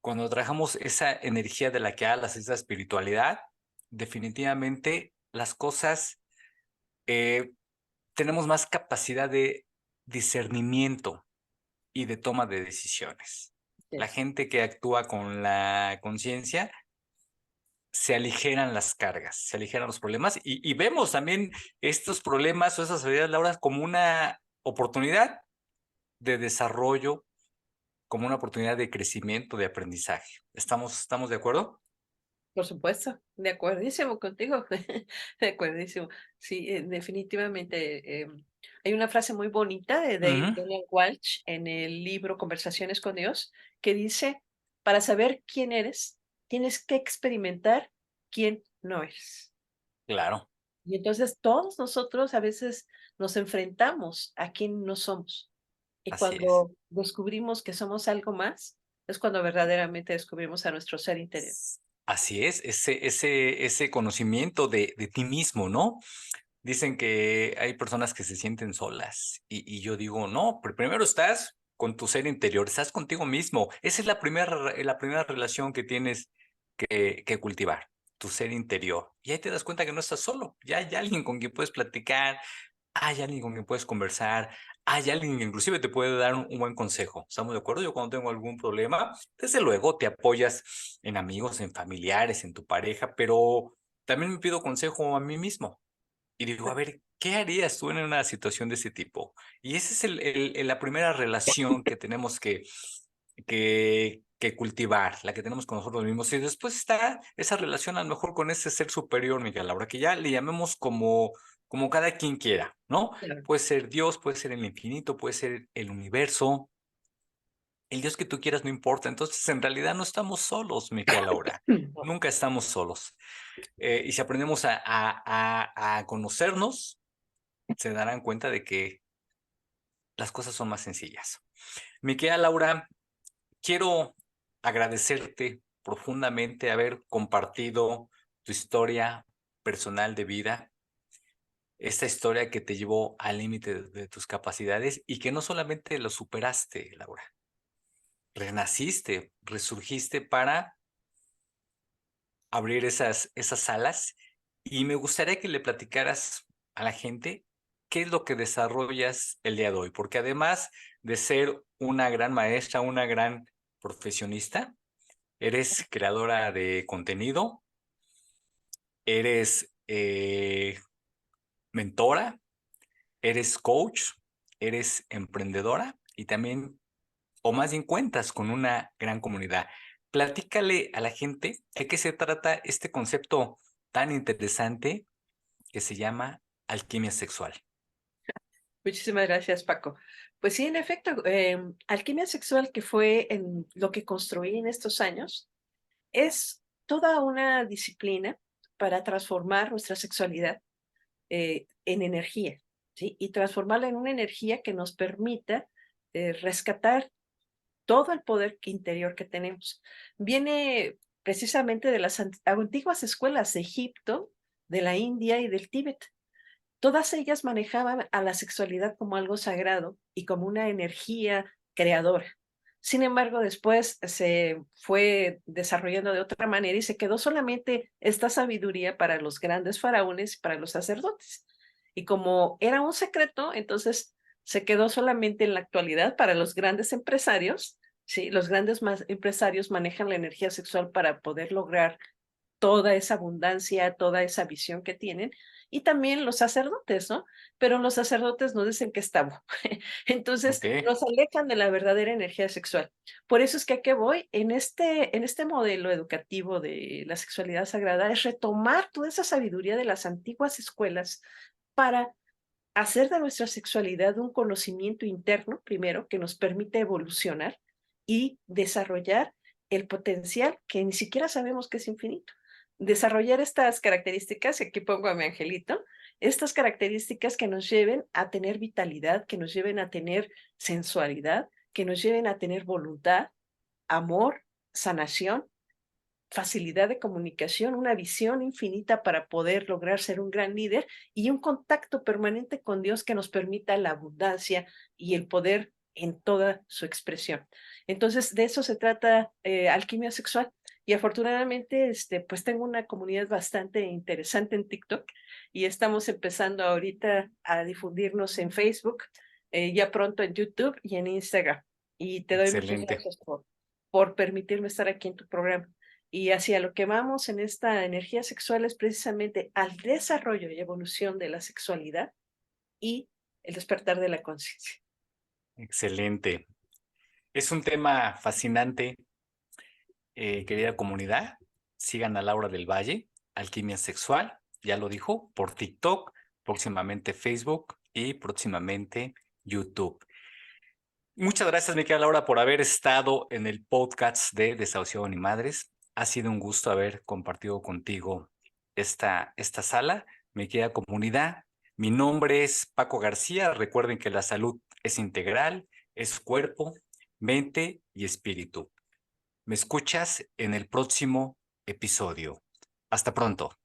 cuando trabajamos esa energía de la que hablas, esa espiritualidad, definitivamente las cosas eh, tenemos más capacidad de discernimiento y de toma de decisiones. La Yes. gente que actúa con la conciencia se aligeran las cargas, se aligeran los problemas y vemos también estos problemas o esas habilidades, Laura, como una oportunidad de desarrollo, como una oportunidad de crecimiento, de aprendizaje. ¿Estamos de acuerdo? Por supuesto, de acuerdísimo contigo, de acuerdísimo. Sí, definitivamente. Hay una frase muy bonita de Ujú, Daniel Walsh en el libro Conversaciones con Dios que dice, para saber quién eres, tienes que experimentar quién no eres. claro, Y entonces todos nosotros a veces nos enfrentamos a quién no somos. Y así es. cuando descubrimos que somos algo más, es cuando verdaderamente descubrimos a nuestro ser interior. Así es, ese conocimiento de ti mismo, ¿no? Dicen que hay personas que se sienten solas y yo digo, no, primero estás con tu ser interior, estás contigo mismo. Esa es la primera relación que tienes que cultivar, tu ser interior. Y ahí te das cuenta que no estás solo, ya hay alguien con quien puedes platicar, hay alguien con quien puedes conversar, hay alguien que inclusive te puede dar un buen consejo. ¿Estamos de acuerdo? Yo cuando tengo algún problema, desde luego te apoyas en amigos, en familiares, en tu pareja, pero también me pido consejo a mí mismo. Y digo, a ver, ¿qué harías tú en una situación de ese tipo? Y esa es la primera relación que tenemos que cultivar, la que tenemos con nosotros mismos. Y después está esa relación a lo mejor con ese ser superior, Miguel, ahora que ya le llamemos como cada quien quiera, ¿no? Claro. Puede ser Dios, puede ser el infinito, puede ser el universo, el Dios que tú quieras, no importa. Entonces, en realidad no estamos solos, Miquel Laura. Nunca estamos solos. Y si aprendemos a conocernos, se darán cuenta de que las cosas son más sencillas. Miquela Laura, quiero agradecerte profundamente haber compartido tu historia personal de vida, esta historia que te llevó al límite de tus capacidades y que no solamente lo superaste, Laura, renaciste, resurgiste para abrir esas alas y me gustaría que le platicaras a la gente qué es lo que desarrollas el día de hoy, porque además de ser una gran maestra, una gran profesionista, eres creadora de contenido, eres mentora, eres coach, eres emprendedora y también, o más bien cuentas con una gran comunidad. Platícale a la gente de qué se trata este concepto tan interesante que se llama alquimia sexual. Muchísimas gracias, Paco. Pues sí, en efecto, alquimia sexual, que fue en lo que construí en estos años, es toda una disciplina para transformar nuestra sexualidad en energía, ¿sí? Y transformarla en una energía que nos permita rescatar todo el poder interior que tenemos. Viene precisamente de las antiguas escuelas de Egipto, de la India y del Tíbet. Todas ellas manejaban a la sexualidad como algo sagrado y como una energía creadora. Sin embargo, después se fue desarrollando de otra manera y se quedó solamente esta sabiduría para los grandes faraones y para los sacerdotes. Y como era un secreto, entonces se quedó solamente en la actualidad para los grandes empresarios. Sí, los grandes empresarios manejan la energía sexual para poder lograr toda esa abundancia, toda esa visión que tienen, y también los sacerdotes, ¿no? Pero los sacerdotes nos dicen que es tabú. Entonces, Ok, nos alejan de la verdadera energía sexual. Por eso es que a qué voy, en este modelo educativo de la sexualidad sagrada, es retomar toda esa sabiduría de las antiguas escuelas para hacer de nuestra sexualidad un conocimiento interno, primero, que nos permite evolucionar y desarrollar el potencial que ni siquiera sabemos que es infinito. Desarrollar estas características, y aquí pongo a mi angelito, estas características que nos lleven a tener vitalidad, que nos lleven a tener sensualidad, que nos lleven a tener voluntad, amor, sanación, facilidad de comunicación, una visión infinita para poder lograr ser un gran líder y un contacto permanente con Dios que nos permita la abundancia y el poder en toda su expresión. Entonces, de eso se trata alquimia sexual. Y afortunadamente, pues tengo una comunidad bastante interesante en TikTok y estamos empezando ahorita a difundirnos en Facebook, ya pronto en YouTube y en Instagram. Y te doy muchas excelente. gracias por permitirme estar aquí en tu programa. Y hacia lo que vamos en esta energía sexual es precisamente al desarrollo y evolución de la sexualidad y el despertar de la conciencia. Excelente. Es un tema fascinante, querida comunidad. Sigan a Laura del Valle, Alquimia Sexual, ya lo dijo, por TikTok, próximamente Facebook y próximamente YouTube. Muchas gracias, mi querida Laura, por haber estado en el podcast de Desahuciado ni Madres. Ha sido un gusto haber compartido contigo esta sala, mi querida comunidad. Mi nombre es Paco García. Recuerden que la salud es integral, es cuerpo, mente y espíritu. Me escuchas en el próximo episodio. Hasta pronto.